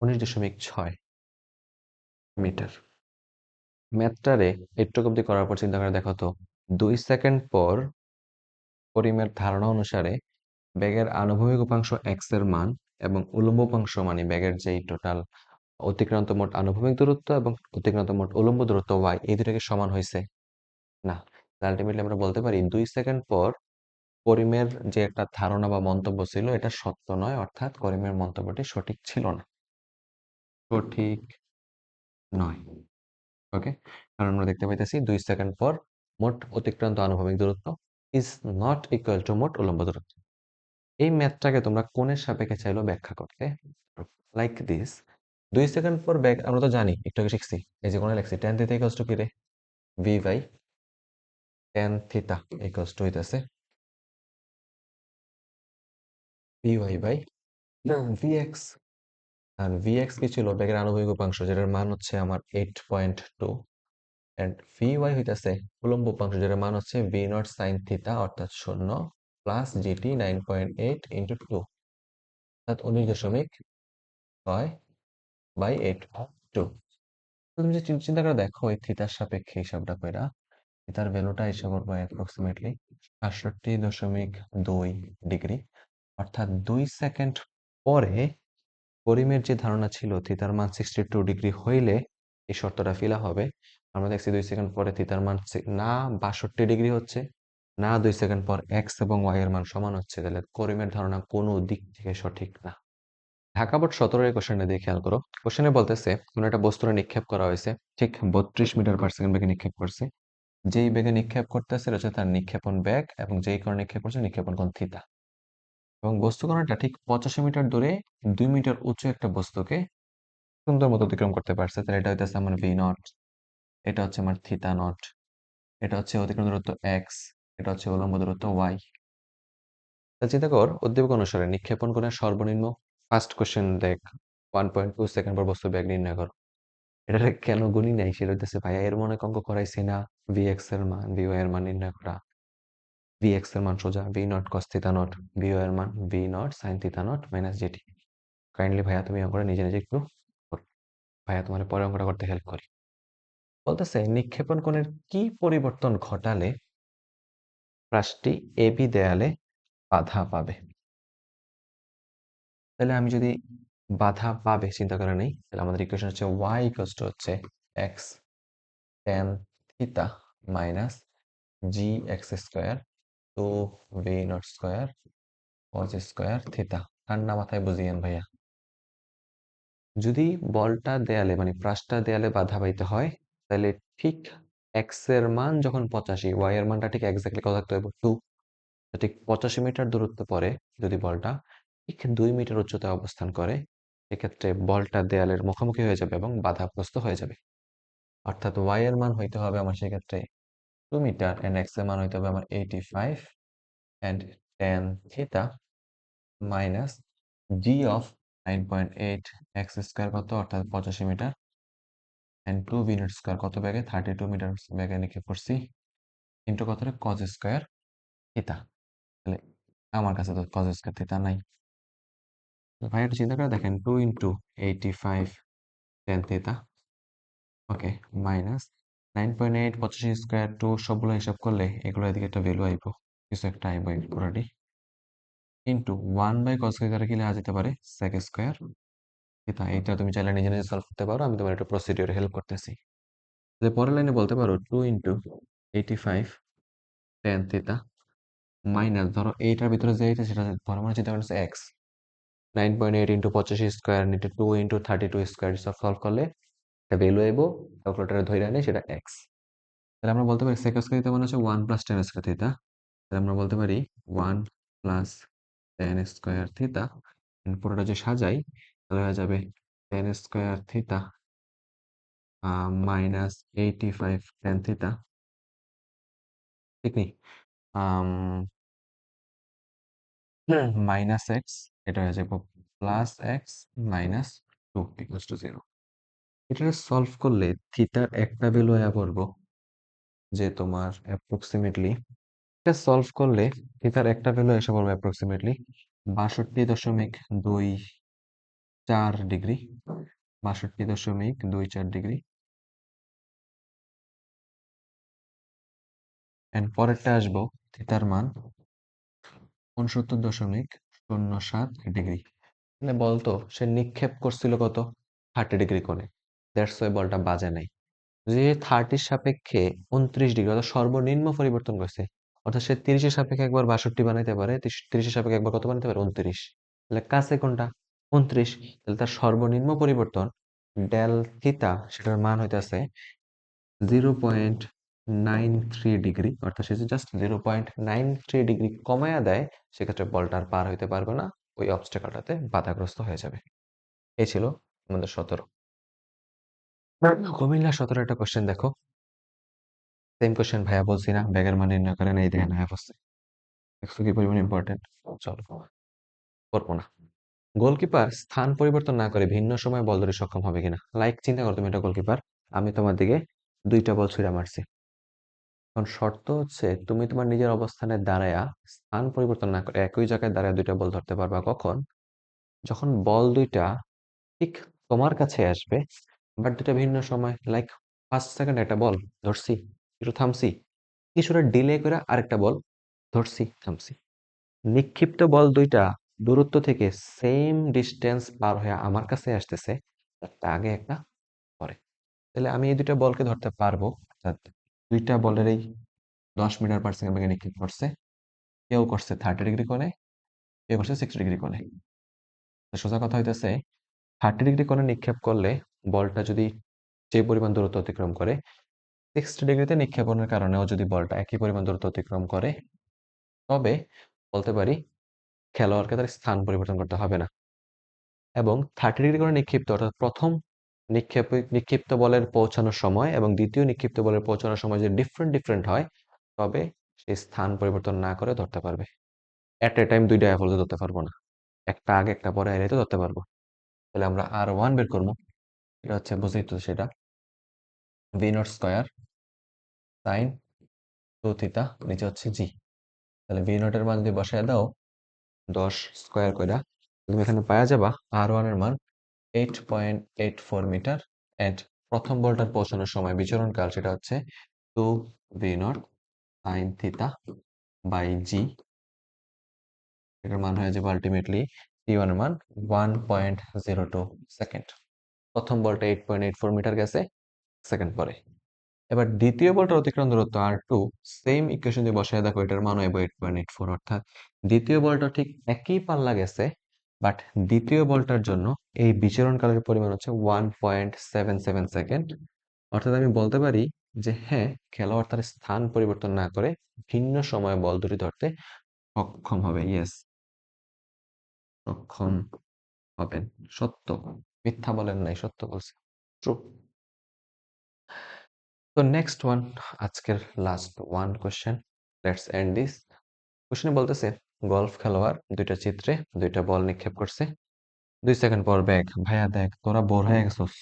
19.6 মিটার। ম্যাথটারে এইটুকু অব্দি করার পর চিন্তা করে দেখো তো, 2 সেকেন্ড পর পরিমেয়ের ধারণা অনুসারে বেগের আনুভূমিক উপাংশ এক্স এর মান এবং উলম্ব উপাংশ মানে বেগের যেই টোটাল অতিক্রান্ত মোট আনুভূমিক দূরত্ব এবং অতিক্রান্ত মোট উলম্ব দূরত্ব ওয়াই, এই দুটাকে সমান হয়েছে না। আলটিমেটলি আমরা বলতে পারি 2 সেকেন্ড পর করিমের যে একটা ধারণা বা মন্তব্য ছিল এটা সত্য নয়, অর্থাৎ করিমের মন্তব্যটি সঠিক ছিল না, সঠিক নয়। ওকে, কারণ আমরা দেখতে পাইতেছি 2 সেকেন্ড পর মোট অতিক্রান্ত আনুভূমিক দূরত্ব ইজ নট ইকুয়াল টু মোট উলম্ব দূরত্ব। এই ম্যাথটাকে তোমরা কোণের সাপেক্ষে চাইলেও ব্যাখ্যা করতে লাইক দিস। 2 সেকেন্ড পর ব্যাক আমরা তো জানি, একটু আগে শিখছি, এই যে কোণে লিখছি tan থিটা ইকুয়ালস টু কি রে, V by tan theta equals to হইতাছে V Y by V X. আর ভি এক্স কি ছিল, বেগের আনুভূমিক উপাংশ, যেটার মান হচ্ছে আমার 8.2, এন্ড ভি ওয়াই হইতাছে উলম্ব উপাংশ, যেটার মান হচ্ছে ভি নট সাইন থিটা অর্থাৎ 0 প্লাস জিটি 9.8 ইন্টু 2 অর্থাৎ 19.6/8.2। তুমি যে চিন্তা করে দেখো এই থিতার সাপেক্ষে হিসাবটা কইরা, থিতার ভ্যালুটা হিসাব করবো অ্যাপ্রক্সিমেটলি 68.2 ডিগ্রি, অর্থাৎ 2 সেকেন্ড পরে করিমের যে ধারণা ছিল থিতার মান 62 ডিগ্রি হইলে এই শর্তটা ফিলা হবে। আমরা দেখছি 2 সেকেন্ড পরে থিতার মান না 62 ডিগ্রি হচ্ছে, না 2 সেকেন্ড পর এক্স এবং ওয়াই এর মান সমান হচ্ছে, তাহলে করিমের ধারণা কোনো দিক থেকে সঠিক না। ঢাকা বোর্ড 17 এর কোশ্চেনটা দিয়ে খেয়াল করো। কোশ্চেনে বলতেছে কোনো একটা বস্তুর নিক্ষেপ করা হয়েছে, ঠিক 32 মিটার পার সেকেন্ড বেগে নিক্ষেপ করছে। যেই বেগে নিক্ষেপ করতেছে এটা হচ্ছে তার নিক্ষেপণ বেগ, এবং যেই কোণে নিক্ষেপ করছে নিক্ষেপণ কোণ থিতা। এবং বস্তুকণাটা ঠিক 85 মিটার দূরে 2 মিটার উঁচু একটা বস্তুকে সুন্দর মতো অতিক্রম করতে পারছে। তাহলে এটা হইতেছে আমার ভি নট, এটা হচ্ছে আমার থিতা নট, এটা হচ্ছে অতিক্রম দূরত্ব এক্স, এটা হচ্ছে উলম্ব দূরত্ব ওয়াই। চিন্তা কর উদ্দীপক অনুসারে নিক্ষেপণ কোণের সর্বনিম্ন, ফার্স্ট কোশ্চেন দেখ 1.2 সেকেন্ড পর বস্তু বেগ নির্ণয় করো। এটা কেন গুণই নাই সেটা হইতেছে ভাইয়া এর মনে অঙ্ক করাইছি না, ভি এক্স এর মান ভি ওয়াই এর মান নির্ণয় করা। ভি এক্স এর মান সোজা v not cos theta nought, v y এর মান v not sine theta nought minus g t. Kindly ভাইয়া তুমি অঙ্কটা নিজে নিজে একটু করো। ভাইয়া তোমার পরে অঙ্কটা করতে হেল্প করি। বলতেছে নিক্ষেপণ কোণের কি পরিবর্তন ঘটালে প্রাসটি এবি দেয়ালে বাধা পাবে। তাহলে আমি যদি বাধা পাবে চিন্তা করে নেই, তাহলে আমাদের ইকুয়েশন হচ্ছে y ইকুয়ালস টু হচ্ছে x tan theta minus g x square to v nought square cos square theta. ঠান্ডা মাথায় বুঝিয়েন ভাইয়া, যদি বলটা দেয়ালে মানে প্রাসটা দেয়ালে বাধা পাইতে হয়, তাহলে ঠিক এক্স এর মান যখন 85, ওয়াই এর মানটা ঠিক এক্স্যাক্টলি কত থাকতে হবে 2, ঠিক 85 মিটার দূরত্ব পরে যদি বলটা ঠিক 2 মিটার উচ্চতায় অবস্থান করে, সেক্ষেত্রে বলটা দেয়ালের মুখোমুখি হয়ে যাবে এবং বাধাগ্রস্ত হয়ে যাবে। অর্থাৎ ওয়াই এর মান হইতে হবে আমার সেক্ষেত্রে 2 মিটার এন্ড এক্স এর মান হইতে হবে আমার 85 and tan theta minus g of 9.8 x square কত অর্থাৎ 85 metre and 2 v nought square কত বেগে 32 মিটার বেগে নিক্ষেপ করছি ইন্টু কত রে কজ স্কোয়ার থিটা। তাহলে আমার কাছে তো কজ স্কোয়ার থিটা নাই। ভাই একটু চিন্তা করে দেখেন 2 ইন্টু 85 tan থিটা, ওকে, মাইনাস 9.8 85 স্কোয়ার 2 সবগুলো হিসাব করলে এগুলো এদিকে একটা ভ্যালু আইব, কিছু একটা আইব পুরোটি, ইন্টু 1 বাই কস স্কোয়ার কি লেখা যেতে পারে সেক স্কোয়ার থিটা। এটা তুমি চাইলে নিজে নিজে সলভ করতে পারো, আমি তোমার একটু প্রসিডিওর হেল্প করতেছি। যে পরের লাইনে বলতে পারো 2 ইন্টু 85 tan থিটা মাইনাস ধরো এইটার ভিতরে যে এটা সেটা ধরো মনে চিন্তা করছে x, 9.8 into 85 square into 2 into 32 square সব সলভ করলে একটা ভ্যালু আইব, ক্যালকুলেটরে ধরে নেই সেটা এক্স। তাহলে আমরা বলতে পারি সেক স্কোয়ার থিটা মানে হচ্ছে 1 প্লাস tan স্কোয়ার থিটা। তাহলে আমরা বলতে পারি 1 প্লাস tan স্কোয়ার থিটা, পুরোটা যে সাজাই তাহলে হয়ে যাবে tan square theta -85 tan theta, ঠিক নেই? মাইনাস এক্স, এটা হয়ে যাবে plus x minus 2 equals to 0। এটা সলভ করলে থিটার একটা ভ্যালু আয়া পড়বো যে তোমার অ্যাপ্রক্সিমেটলি, এটা সলভ করলে থিটার একটা ভ্যালু এসে পড়বে অ্যাপ্রক্সিমেটলি 62.24 ডিগ্রি, 62.24 ডিগ্রি। এন্ড পরেরটা আসবো থিটার মান 69.07 ডিগ্রি। মানে বলতো সে নিক্ষেপ করছিল কত 30 ডিগ্রি কোণে, দ্যাটস ওয়াই বলটা বাজে নাই। যে 30-র সাপেক্ষে 29 ডিগ্রি অর্থাৎ সর্বনিম্ন পরিবর্তন করছে, অর্থাৎ সে 30-এর সাপেক্ষে একবার 62 বানাইতে পারে, 30-এর সাপেক্ষে একবার কত বানাইতে পারে 29। তাহলে কাছে কোনটা 29, তাহলে তার সর্বনিম্ন পরিবর্তন ডেল থিতা সেটার মান হইতাছে 0.93 ডিগ্রি, অর্থাৎ সে জাস্ট 0.93 ডিগ্রি কমায়া দেয়, সেক্ষেত্রে বলটা আর পার হইতে পারবে না, ওই অবস্টাকলটাতে বাধাগ্রস্ত হয়ে যাবে। এই ছিল আমাদের 17। কুমিল্লা 17 একটা কোশ্চেন দেখো, সেম কোশ্চেন ভাইয়া বলছি না ব্যাগের মান নির্ণয় করেন, এই দেখেন আয়া বলছে, দেখছো কি পরিমাণ ইম্পর্টেন্ট। চলো করবো না। গোলকিপার স্থান পরিবর্তন না করে ভিন্ন সময় বল ধরে সক্ষম হবে কিনা। লাইক চিন্তা করো তুমি একটা গোলকিপার, আমি তোমার দিকে 2টা বল ছুঁড়ে মারছি। এখন শর্ত হচ্ছে তুমি তোমার নিজের অবস্থানে দাঁড়ায়া স্থান পরিবর্তন না করে একই জায়গায় দাঁড়ায় 2টা বল ধরতে পারবা কখন, যখন বল 2টা ঠিক তোমার কাছে আসবে, বাট 2টা ভিন্ন সময়। লাইক 5 সেকেন্ড একটা বল ধরছি, একটু থামছি, কিছুটা ডিলে করে আরেকটা বল ধরছি, থামছি। নিক্ষিপ্ত বল 2টা দূরত্ব থেকে সেম ডিস্টেন্স পার হয়ে আমার কাছে আসতেছে, একটা আগে একটা পরে। তাহলে আমি এই 2টা বলকে ধরতে পারবো, অর্থাৎ 2টা বলের এই 10 মিটার/সেকেন্ড বেগে নিক্ষেপ করছে, কেউ করছে 30 ডিগ্রি কোণে, কেউ করছে 60 ডিগ্রি কোণে। তো সোজা কথা হইতেছে 30 ডিগ্রি কোণে নিক্ষেপ করলে বলটা যদি যে পরিমাণ দূরত্ব অতিক্রম করে, 60 ডিগ্রিতে নিক্ষেপণের কারণেও যদি বলটা একই পরিমাণ দূরত্ব অতিক্রম করে, তবে বলতে পারি খেলোয়াড়কে তার স্থান পরিবর্তন করতে হবে না। এবং 30 ডিগ্রি কোণে নিক্ষিপ্ত অর্থাৎ প্রথম নিক্ষিপ্ত বলের পৌঁছানোর সময় এবং দ্বিতীয় নিক্ষিপ্ত বলের পৌঁছানোর সময় যদি ডিফারেন্ট হয়, তবে সে স্থান পরিবর্তন না করে ধরতে পারবে। এট এ টাইম 2টা অ্যাপলতে ধরতে পারবো না, একটা আগে একটা পরে এলে তো ধরতে পারবো। তাহলে আমরা R1 বের করবো, এটা হচ্ছে বুঝেই তো সেটা v0 স্কয়ার সাইন 2 থিটা, নিচে হচ্ছে জি। তাহলে v0 এর মান যদি বসায় দাও 10 স্কয়ার কইরা, তুমি এখানে পাওয়া যাবা R1 এর মান 8.84 মিটার। এন্ড প্রথম বলটার পৌঁছানোর সময় বিচরণকাল সেটা হচ্ছে 2v0 সাইন থিতা বাই জি, এটার মান হয়ে যাবে আলটিমেটলি t1 এর মান 1.02 সেকেন্ড। প্রথম বলটা 8.84 মিটার গেছে সেকেন্ড পরে। এবার দ্বিতীয় বলটার অতিক্রম দূরত্ব R2, সেম ইকুয়েশন দিয়ে বসায় দেখো, এটার মান হবে 8.84, অর্থাৎ দ্বিতীয় বলটা ঠিক একই পাল্লা গেছে, বাট দ্বিতীয় বলটার জন্য এই বিচরণ কালের পরিমাণ হচ্ছে 1.77 সেকেন্ড। অর্থাৎ আমি বলতে পারি যে হ্যাঁ, খেলোয়াড় তার স্থান পরিবর্তন না করে ভিন্ন সময়ে বল দুটি ধরতে সক্ষম হবে। ইয়েস, সক্ষম হবেন। সত্য, মিথ্যা বলেন নাই, সত্য বলছি। ট্রু। তো নেক্সট ওয়ান, আজকের last one question, let's and this. কোশ্চেনে বলতেছে গলফ খেলোয়াড় 2টা চিত্রে 2টা বল নিক্ষেপ করছে, 2 সেকেন্ড পর ব্যাক। ভাইয়া দেখ তোরা বোর হয়ে গেছস,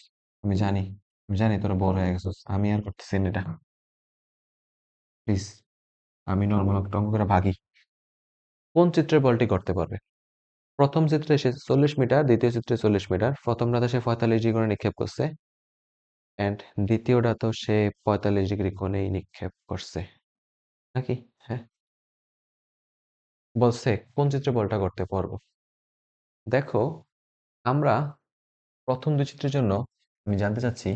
আমি জানি, আমি জানি তোরা বোর হয়ে গেছস, আমি আর করতেছি না এটা, প্লিজ আমি নর্মাল একটা অঙ্ক করে ভাগি। কোন চিত্রের বলটি করতে পারবে? প্রথম চিত্রে সে 40 মিটার, দ্বিতীয় চিত্রে 40 মিটার। প্রথমটাতে সে 45 ডিগ্রি করে নিক্ষেপ করছে, এন্ড দ্বিতীয়টা তো সে 45 ডিগ্রি কোণেই নিক্ষেপ করছে নাকি? হ্যাঁ, বলছে কোন চিত্রে বলটা করতে পারবো। দেখো, আমরা প্রথম 2 চিত্রের জন্য আমি জানতে চাচ্ছি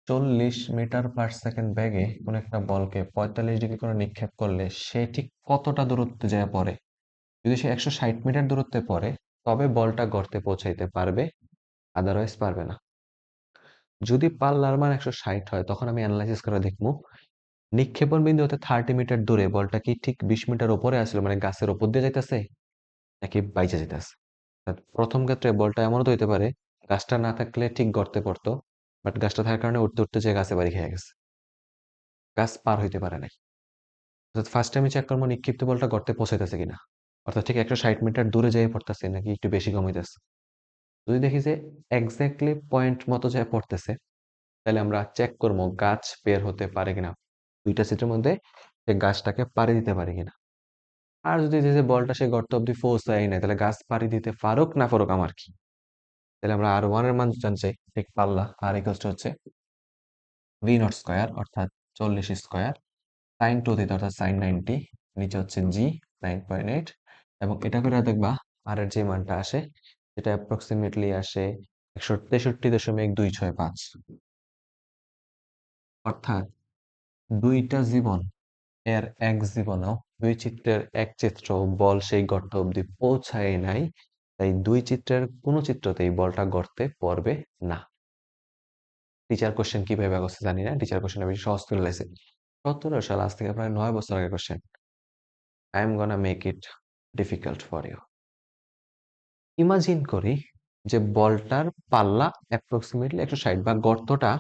40 মিটার/সেকেন্ড বেগে কোন একটা বলকে 45 ডিগ্রি করে নিক্ষেপ করলে সে ঠিক কতটা দূরত্বে যায় পড়ে। যদি সে 160 মিটার দূরত্বে পড়ে, তবে বলটা গর্তে পৌঁছাইতে পারবে, আদারওয়াইজ পারবে না। যদি পাল্লার মান 160 হয়, তখন আমি অ্যানালাইসিস করে দেখবো নিক্ষেপণ বিন্দু হতে 30 মিটার দূরে বলটা কি ঠিক 20 মিটার উপরে আসলে, মানে গাছের উপর দিয়ে যাইতেছে নাকি বাইচে যাইতেছে। প্রথম ক্ষেত্রে বলটা এমনও তো হইতে পারে গাছটা না থাকলে ঠিক গর্তে পড়তো, বাট গাছটা থাকার কারণে উঠতে উঠতে যে গাছে বাড়ি খেয়ে গেছে, গাছ পার হইতে পারে নাই। অর্থাৎ ফার্স্ট আমি চেক করবো নিক্ষিপ্ত বলটা গর্তে পৌঁছাইতেছে কিনা, অর্থাৎ ঠিক 160 মিটার দূরে যেয়ে পড়তেছে নাকি একটু বেশি কম হইতেছে। যদি দেখি যে এক্স্যাক্টলি পয়েন্ট মতো যায় পড়তেছে, তাহলে আমরা চেক করবো গাছ বের হতে পারে কিনা, দুইটা চিত্রের মধ্যে সে গাছটাকে পাড়ি দিতে পারে কিনা। আর যদি যে বলটা সে গর্ত অব্দি পৌঁছায় নাই, তাহলে গাছ পাড়ি দিতে পারুক না পারুক আমার কি। তাহলে আমরা আর ওয়ান এর মান জানতে চাই, ঠিক পাল্লা আর ইকুয়ালস হচ্ছে ভি নট স্কোয়ার অর্থাৎ 40 স্কোয়ার সাইন 2 থিটা অর্থাৎ সাইন 90, নিচে হচ্ছে জি 9.8, এবং এটা করে দেখবা আর এর যে মানটা আসে সেটা অ্যাপ্রক্সিমেটলি আসে 163.265। অর্থাৎ দুইটা জীবন এর এক জীবনেও দুই চিত্রের এক চিত্র বল সেই গর্ত অব্দি পৌঁছায় নাই, তাই দুই চিত্রের কোনো চিত্রতেই বলটা গর্তে পড়বে না। টিচার কোশ্চেন কিভাবে করছে জানি না, টিচার কোশ্চেন বেশি সহজ তুলে লাইছে। 17 সাল, আজ থেকে প্রায় 9 বছর আগে question. I am gonna make it difficult for you. Imagine করি যে বলটার পাল্লা অ্যাপ্রক্সিমেটলি 160, বা গর্তটা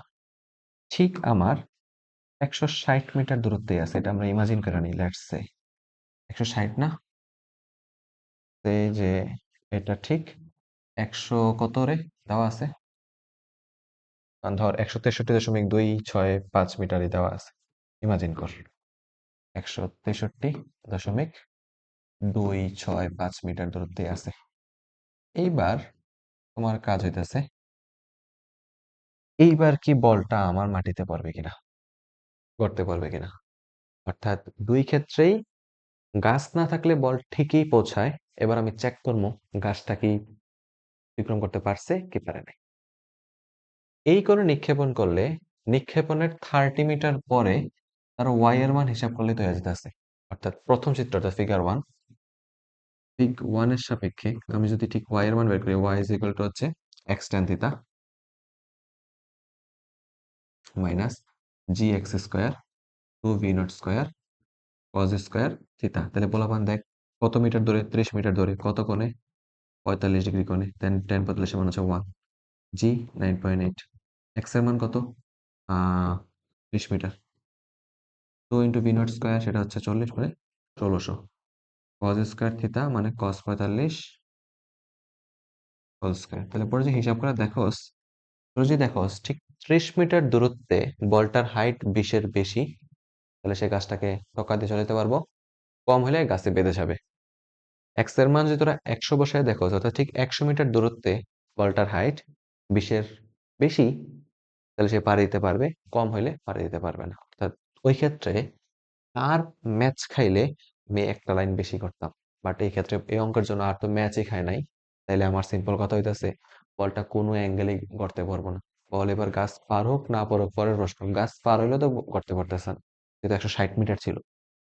ঠিক আমার 160 মিটার দূরত্বে আছে। এটা আমরা ইমাজিন করে নিই, লেটস সে 160 না, এই যে এটা ঠিক 100 কত রে দেওয়া আছে, ধর 163.265 মিটারই দেওয়া আছে। ইমাজিন কর 163.265 মিটার দূরত্বে আছে। এইবার তোমার কাজ হইতেছে, এইবার কি বলটা আমার মাটিতে পড়বে কিনা, গর্তে পড়বে কিনা। অর্থাৎ দুই ক্ষেত্রেই গাছ না থাকলে বল ঠিকই পৌঁছায়। এবার আমি চেক করবো গাছটা কি অতিক্রম করতে পারছে কি পারে নাই। এই করে নিক্ষেপণ করলে নিক্ষেপণের 30 মিটার পরে তার ওয়াই এর মান হিসাব করলে তো হয়ে যেতেছে। অর্থাৎ প্রথম চিত্রটা ফিগার 1, ফিগ 1 এর সাপেক্ষে আমি যদি ঠিক ওয়াই এর মান বের করি, ওয়াই ইজ ইকুয়াল টু হচ্ছে x tan theta minus g x square 2 v nought square cos square theta. তাহলে বলবান দেখ কত মিটার দূরে, 30 মিটার দূরে, কত কোণে, 45 ডিগ্রি কোণে, দেন টেন 45 মান হচ্ছে 1, জি 9.8, এক্স এর মান কত 20 মিটার, 2 × ভি নট স্কোয়ার সেটা হচ্ছে 40 মানে 1600, কজ স্কোয়ার থিটা মানে কস 45 হোল স্কোয়ার। তাহলে পরে যে হিসাব করে দেখোস, তোর যদি দেখোস ঠিক 30 মিটার দূরত্বে বলটার হাইট 20-এর বেশি, তাহলে সে গাছটাকে টক্কা দিয়ে চলে যেতে পারবো, কম হলে গাছে বেঁধে যাবে। এক্স এর মান যদি তোরা 100 বসায় দেখো, অর্থাৎ ঠিক 100 মিটার দূরত্বে বলটার হাইট 20-এর বেশি, তাহলে সে পাড়ি দিতে পারবে, কম হইলে পাড়ি দিতে পারবে না। অর্থাৎ ওই ক্ষেত্রে আর ম্যাচ খাইলে আমি একটা লাইন বেশি করতাম, বাট এই ক্ষেত্রে এই অঙ্কের জন্য আর তো ম্যাচই খায় নাই। তাইলে আমার সিম্পল কথা হইতাছে বলটা কোনো অ্যাঙ্গেলেই গর্তে পড়বো না। বল এবার গাছ পার হোক না পার হোক পরের প্রশ্ন, গাছ পার হইলে তো গর্তে পড়তেছে না, যেহেতু 160 মিটার ছিল।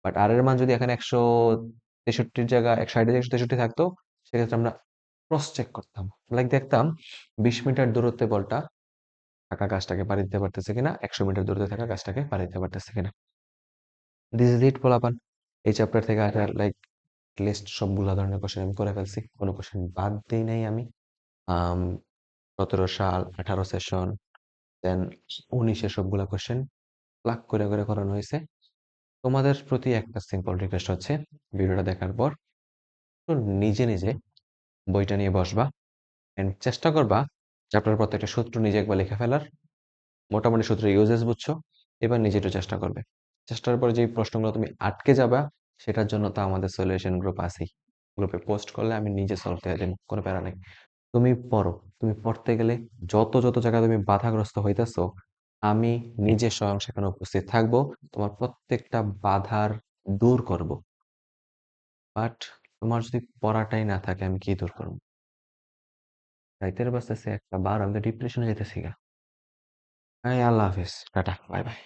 বাট আর এর মান যদি এখানে 163-র জায়গায় 160-এর 163 থাকতো, সেক্ষেত্রে আমরা ক্রস চেক করতাম, লাইক দেখতাম 20 মিটার দূরত্বে বলটা থাকা গাছটাকে পাড়ি দিতে পারতেছে কিনা, 100 মিটার দূরত্বে থাকা গাছটাকে পাড়ি দিতে পারতেছে কিনা। দিস ইজ ইট পোলাপান। এই চ্যাপ্টার থেকে আর লাইক লিস্ট সবগুলা ধরনের কোশ্চেন আমি করে ফেলছি, কোনো কোশ্চেন বাদ দেই নাই আমি। 17 সাল, 18 সেশন, দেন 19-এ সবগুলা কোশ্চেন প্লাগ করে করে করানো হয়েছে। তোমাদের প্রতি একটা সিম্পল রিকোয়েস্ট হচ্ছে, ভিডিওটা দেখার পর তো নিজে নিজে বইটা নিয়ে বসবা এন্ড চেষ্টা করবা চ্যাপ্টার প্রত্যেকটা সূত্র নিজে একবার লিখে ফেলার। মোটামুটি সূত্র ইউজেস বুঝছো, এবার নিজে একটু চেষ্টা করবে। চেষ্টার পরে যে প্রশ্নগুলো তুমি আটকে যাবা, সেটার জন্য তো আমাদের সলিউশন গ্রুপ আছেই, গ্রুপে পোস্ট করলে আমি নিজে সলভ করে দেব, কোনো প্যারা নাই। তুমি পড়ো, তুমি পড়তে গেলে যত যত জায়গায় তুমি বাধাগ্রস্ত হইতেছো, আমি নিজে স্বয়ং সেখানে উপস্থিত থাকবো, তোমার প্রত্যেকটা বাধার দূর করব। বাট তোমার যদি পড়াটাই না থাকে, আমি কি দূর করবো? রাইতের বাজতেছে একটা বার, আমি তো ডিপ্রেশনে যেতেছি গা। এই আল্লাহ হাফিজ, টাটা, বাই বাই।